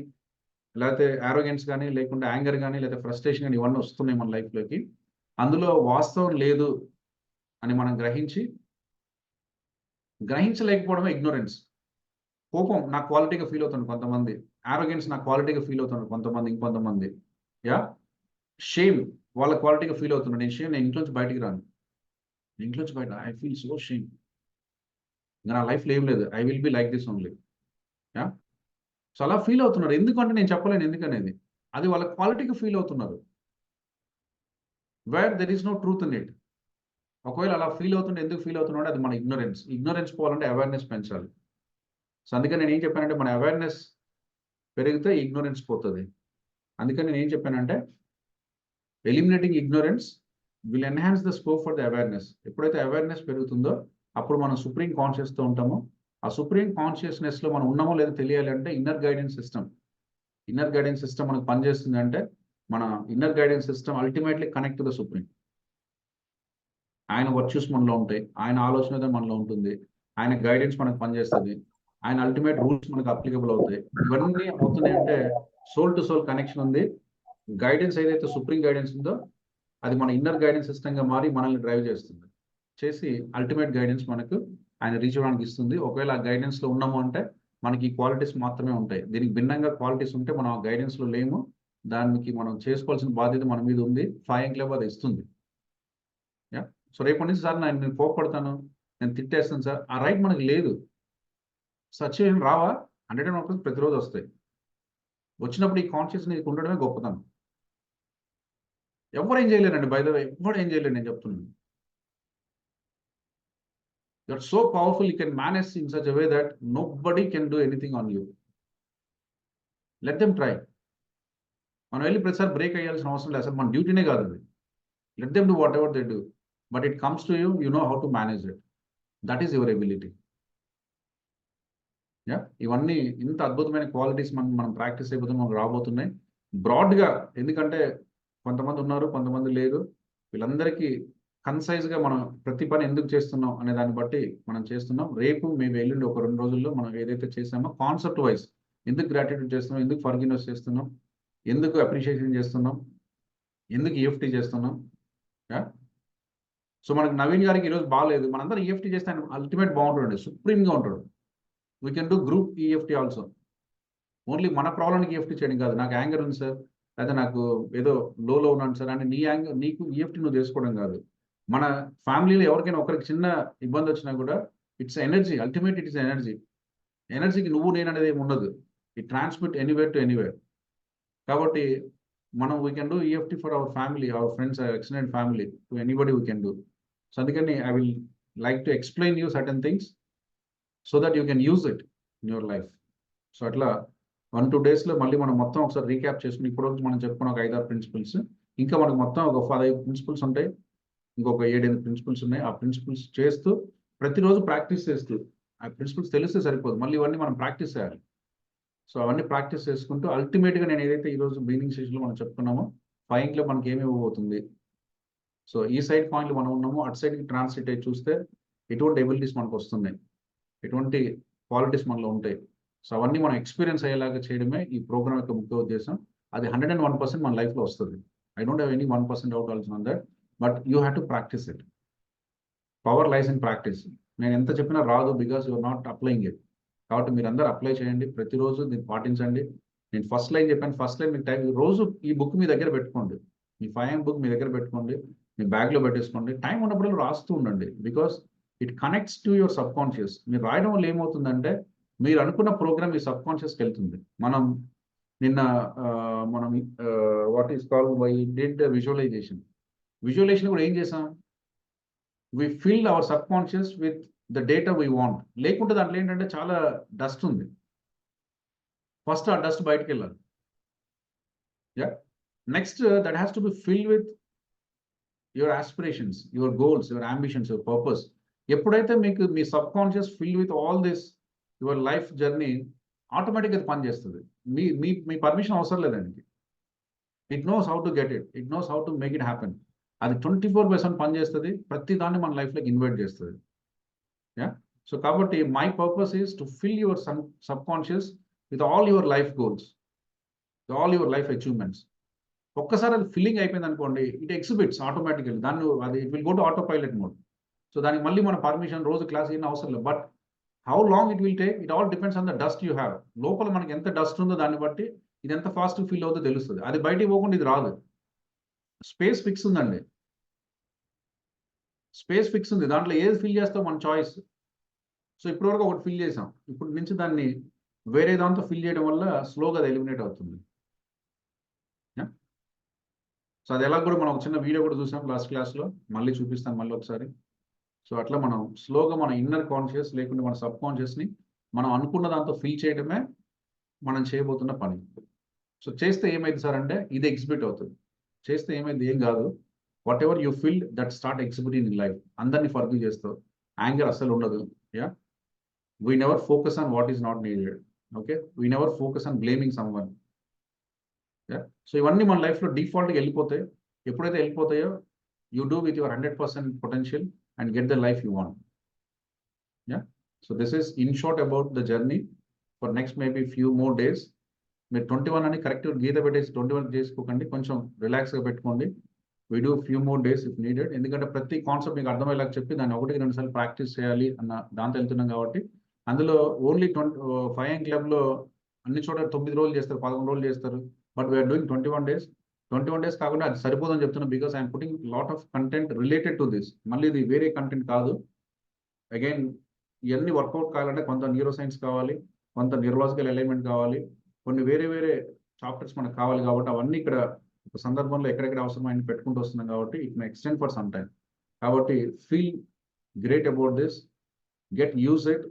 Speaker 1: లేకపోతే ఆరోగెన్స్ కానీ, లేకుంటే యాంగర్ కానీ, లేదా ఫ్రస్ట్రేషన్ కానీ, ఇవన్నీ వస్తున్నాయి మన లైఫ్లోకి. అందులో వాస్తవం లేదు అని మనం గ్రహించలేకపోవడమే ఇగ్నోరెన్స్. కోపం నా క్వాలిటీగా ఫీల్ అవుతుంది కొంతమంది. ఆరోగెన్స్ నా క్వాలిటీగా ఫీల్ అవుతున్నారు కొంతమంది, ఇంకొంతమంది. యాహ్! షేమ్ వాళ్ళ క్వాలిటీగా ఫీల్ అవుతున్నారు. నేను ఇంట్లోంచి బయటికి రాను. ఇంట్లోంచి బయట ఐ ఫీల్ సో షేమ్. ఇంక నా లైఫ్‌లో ఏం లేదు. I will be like this only. Yeah! So అలా ఫీల్ అవుతున్నారు. ఎందుకంటే నేను చెప్పలేను ఎందుకనేది. అది వాళ్ళ క్వాలిటీగా ఫీల్ అవుతున్నారు. Where there is no truth in it. ఒకవేళ అలా ఫీల్ అవుతుంటే ఎందుకు ఫీల్ అవుతున్నాడో అది మన ఇగ్నోరెన్స్. ఇగ్నోరెన్స్ పోవాలంటే అవేర్‌నెస్ పెంచాలి. సో అందుకని నేనేం చెప్పానంటే మన అవేర్‌నెస్ పెరిగితే ఇగ్నోరెన్స్ పోతది. అందుకని నేనేం చెప్పానంటే eliminating ignorance will enhance the scope for the awareness. ఎప్పుడైతే అవేర్‌నెస్ పెరుగుతుందో అప్పుడు మనం సుప్రీం కాన్షియస్‌తో ఉంటామో, ఆ సుప్రీం కాన్షియస్‌నెస్‌లో మనం ఉన్నామో లేదో తెలియాలి అంటే ఇన్నర్ గైడెన్స్ సిస్టమ్ మనకు పనిచేస్తుంది అంటే మన inner guidance system ultimately connect to the supreme. ఆయన వర్చ్యూస్ మనలో ఉంటాయి. ఆయన ఆలోచన విధానం మనలో ఉంటుంది. ఆయన గైడెన్స్ మనకు పనిచేస్తది. ఆయన అల్టిమేట్ రూల్స్ మనకు అప్లికబుల్ అవుతాయి. ఇవన్నీ అవుతున్నాయంటే సోల్ టు సోల్ కనెక్షన్ ఉంది. గైడెన్స్ ఏదైతే సుప్రీం గైడెన్స్ ఉందో అది మన ఇన్నర్ గైడెన్స్ సిస్టమ్‌గా మారి మనల్ని డ్రైవ్ చేస్తుంది. చేసి అల్టిమేట్ గైడెన్స్ మనకు ఆయన రీచ్ అవ్వడానికి ఇస్తుంది. ఒకవేళ ఆ గైడెన్స్‌లో ఉన్నాము అంటే మనకి ఈ క్వాలిటీస్ మాత్రమే ఉంటాయి. దీనికి భిన్నంగా క్వాలిటీస్ ఉంటే మనం ఆ గైడెన్స్‌లో లేము. దానికి మనం చేసుకోవాల్సిన బాధ్యత మన మీద ఉంది. ఫైర్ క్లబ్ అది ఇస్తుంది. యాహ్! సో రేపటి నుంచి సార్ నేను కోప్పడతాను, నేను తిట్టేస్తాను సార్. ఆ రైట్ మనకు లేదు. సచ్చేం రావా? 101% ప్రతిరోజు వస్తాయి. వచ్చినప్పుడు ఈ కాన్షియస్ నీకు ఉండడమే గొప్పతనం. ఎవ్వరు ఏం చేయలేరండి బై ద వే. ఎవ్వడు ఏం చేయలేడు నేను చెప్తున్నాను. You are so powerful. You can manage in such a way that nobody can do anything on you. Let them try. మనం వెళ్లి ప్రతిసారి బ్రేక్ అయ్యాల్సిన అవసరం లేదు. అసలు మన డ్యూటీనే కాదు అది. Let them do whatever they do. But it comes to you, you know how to manage it. That is your ability. Yeah! ఇవన్నీ ఇంత అద్భుతమైన క్వాలిటీస్ మనం ప్రాక్టీస్ అయిపోతే మనకు రాబోతున్నాయి. బ్రాడ్‌గా ఎందుకంటే కొంతమంది ఉన్నారు, కొంతమంది లేరు. వీళ్ళందరికీ కన్‌సైజ్‌గా మనం ప్రతి పని ఎందుకు చేస్తున్నాం అనే దాన్ని బట్టి మనం చేస్తున్నాం. రేపు మేబీ ఎల్లుండి ఒక 2 రోజుల్లో మనం ఏదైతే చేసామో కాన్సెప్ట్ వైస్ ఎందుకు గ్రాటిట్యూడ్ చేస్తున్నాం, ఎందుకు ఫర్‌గివ్‌నెస్ చేస్తున్నాం, ఎందుకు అప్రిషియేషన్ చేస్తున్నాం, ఎందుకు ఈఎఫ్‌టీ చేస్తున్నాం. యాహ్! సో మనకు నవీన్ గారికి ఈరోజు బాలేదు. మనందరం ఈఎఫ్‌టీ చేస్తే ఆయన అల్టిమేట్ బాగుంటాడండి. సుప్రీమ్‌గా ఉంటాడు. We can do group EFT also. Only మన ప్రాబ్లమ్‌కి ఈఎఫ్‌టీ చేయడం కాదు. నాకు యాంగర్ ఉంది సార్. లేదా నాకు ఏదో లోలో ఉన్నాను సార్ అని నీకు ఈఎఫ్‌టీ నువ్వు చేసుకోవడం కాదు. మన ఫ్యామిలీలో ఎవరికైనా ఒకరికి చిన్న ఇబ్బంది వచ్చినా కూడా it's energy. Ultimate it is energy. ఎనర్జీకి నువ్వు నేను అనేది ఏమి ఉండదు. It transmit anywhere to anywhere. కాబట్టి మనం we can do EFT for our family, our friends, extended family. To anybody we can do. So అందుకని I will like to explain you certain things so that you can use it in your life. So అట్లా 1-2 డేస్‌లో మళ్ళీ మనం మొత్తం ఒకసారి recap చేసుకొని ఇప్పటివరకు మనం చెప్పుకున్న ఒక 5-6 ప్రిన్సిపల్స్. ఇంకా మనకు మొత్తం ఒక 5 ప్రిన్సిపల్స్ ఉంటాయి. ఇంకొక 7-8 ప్రిన్సిపల్స్ ఉన్నాయి. ఆ ప్రిన్సిపల్స్ చేస్తూ ప్రతిరోజు ప్రాక్టీస్ చేస్తూ ఆ ప్రిన్సిపల్స్ తెలిస్తే సరిపోదు. మళ్ళీ ఇవన్నీ మనం ప్రాక్టీస్ చేయాలి. సో అవన్నీ ప్రాక్టీస్ చేసుకుంటూ అల్టిమేట్‌గా నేను ఏదైతే ఈరోజు బిగినింగ్ స్టేజ్‌లో మనం చెప్పుకున్నామో ఫైయింగ్‌లో మనకి ఏమి ఇవ్వబోతుంది. సో ఈ సైడ్ పాయింట్‌లో మనం ఉన్నామో అటు సైడ్‌కి ట్రాన్స్లేట్ అయ్యి చూస్తే ఎటువంటి ఎబిలిటీస్ మనకు వస్తున్నాయి. ఎటువంటి క్వాలిటీస్ మనలో ఉంటాయి. సో అవన్నీ మనం ఎక్స్‌పీరియన్స్ అయ్యేలాగా చేయడమే ఈ ప్రోగ్రామ్ యొక్క ముఖ్య ఉద్దేశం. అది 101% మన లైఫ్‌లో వస్తది. I don't have any 1% doubt also on that. But you have to practice it. Power lies in practice. నేను ఎంత చెప్పినా రాదు because you are not applying it. కాబట్టి మీరందరూ అప్లై చేయండి. ప్రతిరోజు దీన్ని పాటించండి. నేను ఫస్ట్ లైన్ చెప్పాను. ఫస్ట్ లైన్ మీకు టైం రోజు ఈ బుక్ మీ దగ్గర పెట్టుకోండి. మీ 5am బుక్ మీ దగ్గర పెట్టుకోండి. మీ బ్యాగ్‌లో పెట్టేసుకోండి. టైం ఉన్నప్పుడల్లా రాస్తూ ఉండండి. Because it connects to your subconscious. మీరు రాయడం వల్ల ఏమవుతుందంటే మీరు అనుకున్న ప్రోగ్రామ్ మీ సబ్ కాన్షియస్కి వెళ్తుంది. మనం నిన్న మనం what is called by did visualization కూడా ఏం చేసాం, we fill our subconscious with the data we want. లేకుంటే దాంట్లో ఏంటంటే చాలా డస్ట్ ఉంది. ఫస్ట్ ఆ డస్ట్ బయటకు వెళ్ళాలి. Yeah, next that has to be fill with your aspirations, your goals, your ambitions, your purpose. ఎప్పుడైతే మీకు మీ subconscious fill with all this your life journey, ఆటోమేటిక్గా అది పనిచేస్తుంది. మీ మీ మీ పర్మిషన్ అవసరం లేదండి. It knows how to get it, it knows how to make it happen. అది 24/7 పనిచేస్తుంది. ప్రతి దాన్ని మన లైఫ్లోకి ఇన్వైట్ చేస్తుంది. యా, సో కాబట్టి my purpose is to fill your sub conscious with all your life goals, all your life achievements. ఒక్కసారి అది ఫిల్లింగ్ అయిపోయింది అనుకోండి, ఇట్ ఎగ్జిబిట్స్ ఆటోమేటికల్లీ. దాన్ని అది it will go to auto pilot mode. So దానికి మళ్ళీ మన పర్మిషన్, రోజు క్లాస్ ఏం అవసరం లేదు. But how long it will take, it all depends on the dust you have. లోపల మనకి ఎంత డస్ట్ ఉందో దాన్ని బట్టి ఇది ఎంత ఫాస్ట్ ఫిల్ అవుతుందో తెలుస్తుంది. అది బయటికి పోకుండా ఇది రాదు. స్పేస్ ఫిక్స్ ఉందండి, స్పేస్ ఫిక్స్ ఉంది. దాంట్లో ఏది ఫిల్ చేస్తావు మన చాయిస్. సో ఇప్పటివరకు ఒకటి ఫిల్ చేసాం, ఇప్పుడు నుంచి దాన్ని వేరే దాంతో ఫిల్ చేయడం వల్ల స్లోగా అది ఎలిమినేట్ అవుతుంది. సో అది ఎలా కూడా మనం ఒక చిన్న వీడియో కూడా చూసాం లాస్ట్ క్లాస్లో, మళ్ళీ చూపిస్తాను మళ్ళీ ఒకసారి. సో అట్లా మనం స్లోగా మన ఇన్నర్ కాన్షియస్ లేకుంటే మన సబ్ కాన్షియస్ని మనం అనుకున్న దాంతో ఫిల్ చేయడమే మనం చేయబోతున్న పని. సో చేస్తే ఏమైంది సార్ అంటే ఇది ఎగ్జిబిట్ అవుతుంది. చేస్తే ఏమైంది, ఏం కాదు. Whatever you feel that start exhibiting in life. అందరినీ ఫర్గివ్ చేస్తావు, యాంగర్ అస్సలు ఉండదు. Yeah, we never focus on what is not needed. Okay, we never focus on blaming someone. Yeah, so ఇవన్నీ మన లైఫ్లో డిఫాల్ట్గా వెళ్ళిపోతాయి. ఎప్పుడైతే వెళ్ళిపోతాయో you do with your 100% potential and get the life you want. Yeah, so this is in short about the journey for next maybe few more days. మీరు 21 అని correct గీత పెట్టేసి 21 చేసుకోకండి, కొంచెం రిలాక్స్గా పెట్టుకోండి. We do few more days if needed. ఎందుకంటే ప్రతి concept మీకు అర్థమయ్యేలాగా చెప్పి దాన్ని 1-2 సార్లు ప్రాక్టీస్ చేయాలి అన్న దాంతో వెళ్తున్నాం కాబట్టి. అందులో ఓన్లీ 5am క్లబ్లో అన్ని చోట 9 రోజులు చేస్తారు, 11 రోజులు చేస్తారు. But we're doing 21 days. 21 days కాకుండా అది సరిపోదని చెప్తున్నాను, because I'm putting lot of content related to this. మళ్ళీ ఇది వేరే కంటెంట్ కాదు. అగైన్ ఇవన్నీ వర్కౌట్ కావాలంటే కొంత న్యూరో సైన్స్ కావాలి, కొంత న్యూరలాజికల్ ఎలిమెంట్ కావాలి, కొన్ని వేరే వేరే చాప్టర్స్ మనకు కావాలి. కాబట్టి అవన్నీ ఇక్కడ ఒక సందర్భంలో ఎక్కడెక్కడ అవసరమైన పెట్టుకుంటూ వస్తున్నాం కాబట్టి it may extend for some time. కాబట్టి feel great about this, get use it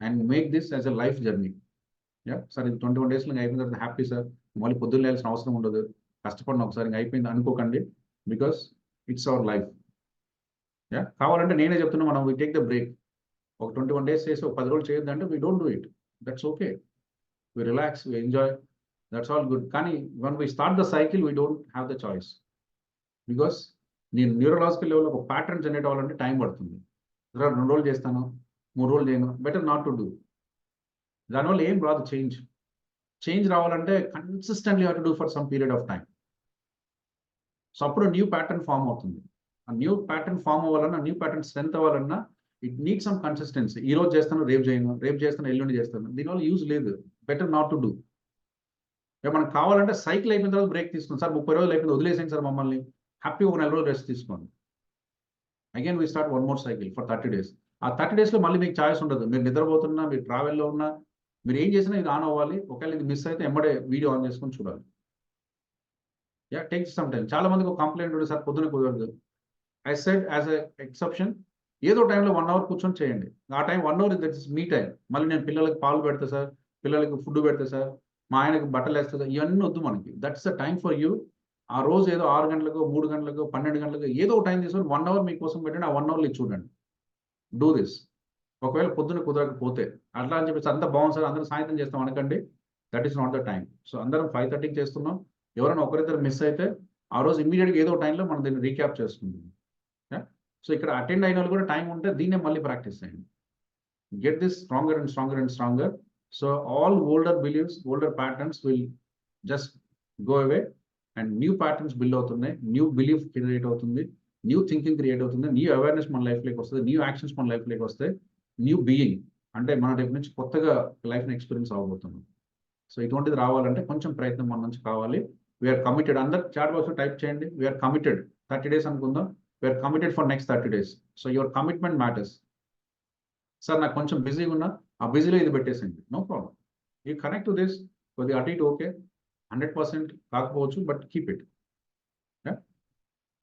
Speaker 1: and make this as a life journey. Yeah sir, ఇది 21 days అయిపోయిన తర్వాత హ్యాపీ సార్, మళ్ళీ పొద్దున్న వెళ్ళాల్సిన అవసరం ఉండదు, కష్టపడిన ఒకసారి అయిపోయింది అనుకోకండి, because it's our life. Yeah, కావాలంటే నేనే చెప్తున్నా, మనం వీ టేక్ ద బ్రేక్. ఒక 21 days చేసి ఒక 10 రోజులు చేయొద్దంటే we don't do it. That's okay, we relax, we enjoy, that's all good. కానీ one we start the cycle we don't have the choice. Because నేను న్యూరలాజికల్ లెవెల్లో ఒక ప్యాటర్న్ జనరేట్ అవ్వాలంటే టైం పడుతుంది. 2 రోజులు చేస్తాను, 3 రోజులు చేయను, బెటర్ నాట్ టు డూ. దానివల్ల ఏం రాదు చేంజ్. చేంజ్ రావాలంటే consistently have to do for some period of time. So అప్పుడు న్యూ ప్యాటర్న్ ఫామ్ అవుతుంది. ఆ న్యూ ప్యాటర్న్ ఫామ్ అవ్వాలన్నా, న్యూ ప్యాటర్న్ స్ట్రెంత్ అవ్వాలన్నా ఇట్ నీడ్ సమ్ కన్సిస్టెన్సీ. ఈ రోజు చేస్తాను, రేపు చేయను, రేపు చేస్తాను, ఎల్లుండి చేస్తాను, దీనివల్ల యూజ్ లేదు. Better not to do. మనకు కావాలంటే సైకిల్ అయిపోయిన తర్వాత బ్రేక్ తీసుకుంది సార్, 30 రోజులు అయిపోయింది వదిలేసేయండి సార్ మమ్మల్ని, హ్యాపీ ఒక 4 రోజులు రెస్ట్ తీసుకోండి. Again we start one more cycle for 30 days. ఆ 30 daysలో మళ్ళీ మీకు ఛాయిస్ ఉండదు. మీరు నిద్రపోతున్నా, మీరు ట్రావెల్లో ఉన్నా, మీరు ఏం చేసినా ఇది ఆన్ అవ్వాలి. ఒకవేళ ఇది మిస్ అయితే ఎంబడే వీడియో ఆన్ చేసుకొని చూడాలి. Yeah, takes some time. చాలా మందికి ఒక కంప్లైంట్ ఉంటుంది సార్, పొద్దున కుదరదు. I said as a exception, ఏదో టైంలో 1 hour కూర్చొని చేయండి. ఆ time 1 hour that is me time. మళ్ళీ నేను పిల్లలకి పాలు పెడతా సార్, పిల్లలకి ఫుడ్ పెడతా సార్, మా ఆయనకి బట్టలు వేస్తా సార్, ఇవన్నీ వద్దు మనకి. That's the time for you. ఆ రోజు ఏదో 6 గంటలకు, 3 గంటలకు, 12 గంటలకు ఏదో ఒక టైం తీసుకొని 1 hour మీకోసం పెట్టండి. ఆ 1 hourలో చూడండి. Do this. ఒకవేళ పొద్దున కుదరకపోతే అట్లా అని చెప్పేసి అంతా బాగుంది సార్ అందరం సాయంత్రం చేస్తాం అనకండి. That is not the time. So అందరం 5:30కి చేస్తున్నాం. ఎవరైనా ఒకరిద్దరు మిస్ అయితే ఆ రోజు ఇమీడియట్గా ఏదో టైంలో మనం దీన్ని రీక్యాప్ చేసుకుంటాం. సో ఇక్కడ అటెండ్ అయిన వాళ్ళు కూడా టైం ఉంటే దీన్నే మళ్ళీ ప్రాక్టీస్ చేయండి. Get this stronger and stronger and stronger. So all older believes, older patterns will just go away and new patterns build అవుతున్నాయి, న్యూ బిలీఫ్ క్రియేట్ అవుతుంది, న్యూ థింకింగ్ క్రియేట్ అవుతుంది, న్యూ అవేర్నెస్ మన లైఫ్లోకి వస్తుంది, న్యూ యాక్షన్స్ మన లైఫ్లోకి వస్తాయి, new being అంటే మన రేపు నుంచి కొత్తగా లైఫ్ని ఎక్స్పీరియన్స్ అవ్వబోతున్నాం. సో ఇటువంటిది రావాలంటే కొంచెం ప్రయత్నం మన నుంచి కావాలి. We're committed. అందరు చాట్ బాక్స్లో టైప్ చేయండి, వీఆర్ కమిటెడ్. 30 days అనుకుందాం, we're committed for next 30 days. So your commitment matters. Sir నాకు కొంచెం బిజీగా ఉన్నా ఆ బిజీలో ఇది పెట్టేసింది, no problem. You connect to this, కొద్దిగా అటు ఇటు ఓకే, 100% కాకపోవచ్చు, బట్ కీప్ ఇట్.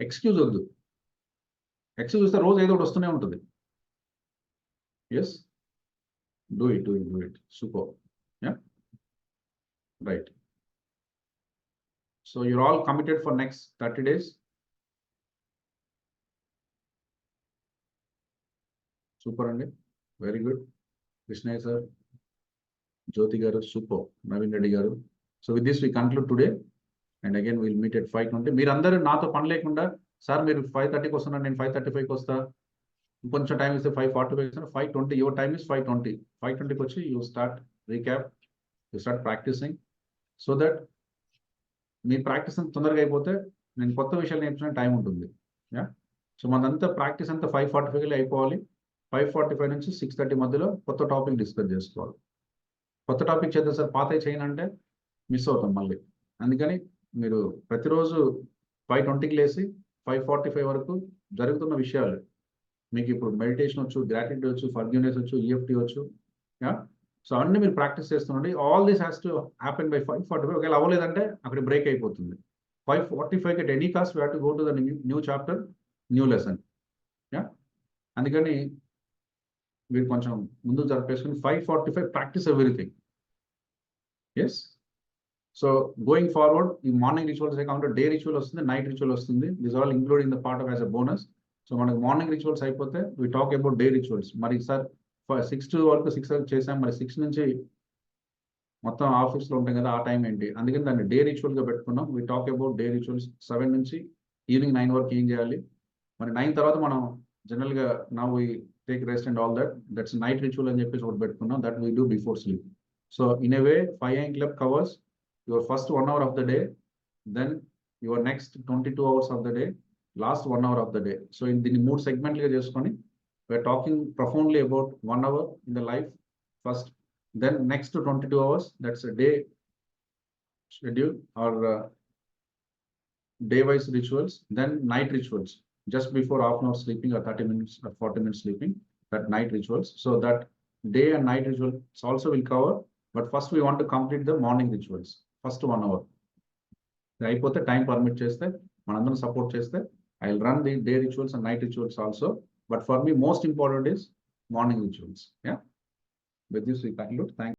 Speaker 1: ఎక్స్క్యూజ్ వద్దు. ఎక్స్క్యూజ్ ఇస్తే రోజు ఏదో ఒకటి వస్తూనే ఉంటుంది. Yes, do it super. Ya, right. So you're all committed for next 30 days. Super అండి, very good. Krishnayya sir, Jyothi garu, super. Naveen Reddy garu. So with this we conclude today, and again will meet at 5:20. మీరందరూ నాతో పని లేకుండా, సార్ మీరు 5:30కి వస్తున్నారు, నేను 5:35కి వస్తా, కొంచెం టైం ఇస్తే 5:45 ఇస్తాను, 5:20 యువర్ టైమ్ ఇస్ 5:20. 5:20కి వచ్చి you start recap, you start practicing, so that మీ ప్రాక్టీస్ అంత తొందరగా అయిపోతే నేను కొత్త విషయాలు నేర్చుకునే టైం ఉంటుంది. యా, సో మనంతా ప్రాక్టీస్ అంతా 5:45 అయిపోవాలి. 5:45 నుంచి 6:30 మధ్యలో కొత్త టాపిక్ డిస్కస్ చేసుకోవాలి. కొత్త టాపిక్ చేద్దాం సార్, పాతవి చేయనంటే మిస్ అవుతాం మళ్ళీ. అందుకని మీరు ప్రతిరోజు 5:20కి లేసి 5:45 వరకు జరుగుతున్న విషయాలు, మీకు ఇప్పుడు మెడిటేషన్ వచ్చు, గ్రాటిట్యూడ్ వచ్చు, ఫర్గివ్నెస్ వచ్చు, EFT వచ్చు. యా, సో అన్ని మీరు ప్రాక్టీస్ చేస్తుండండి. All this has to happen by 5:45. ఒకవేళ అవ్వలేదంటే అక్కడ బ్రేక్ అయిపోతుంది. 5:45 at any cost we have to go to the new chapter, new lesson. Ya, అందుకని మీరు కొంచెం ముందు జరిపేసుకుని 5:45 practice everything. Yes, so going forward ఈ మార్నింగ్ రిచువల్స్ కాకుండా డే రిచువల్ వస్తుంది, నైట్ రిచువల్ వస్తుంది. This all including the part of as a bonus. So మనకు మార్నింగ్ రిచువల్స్ అయిపోతే we talk about day rituals. మరి సార్ 6 వరకు 6 వరకు చేసాం, మరి 6 నుంచి మొత్తం ఆఫీస్లో ఉంటాం కదా, ఆ టైం ఏంటి? అందుకని దాన్ని డే రిచువల్గా పెట్టుకున్నాం. We talk about day rituals 7 నుంచి ఈవినింగ్ 9 వరకు ఏం చేయాలి. మరి 9 తర్వాత మనం జనరల్గా now we take rest and all that, that's night ritual అని చెప్పేసి ఒకటి పెట్టుకున్నాం, that we do before sleep. So in a way 5 AM club covers your first 1 hour of the day, then your next 22 hours of the day, last 1 hour of the day. So in దీన్ని 3 segmentలుగా చేసుకొని we're talking profoundly about 1 hour in the life first, then next 22 hours, that's a day schedule or day wise rituals, then night rituals just before half an hour sleeping or 30 minutes or 40 minutes sleeping, that night rituals. So that day and night rituals also will cover, but first we want to complete the morning rituals, first 1 hour. అయిపోతే time permit చేస్తే మనందరం support చేస్తే I will run the day rituals and night rituals also, but for me most important is morning rituals. Ya, with this we conclude. Thank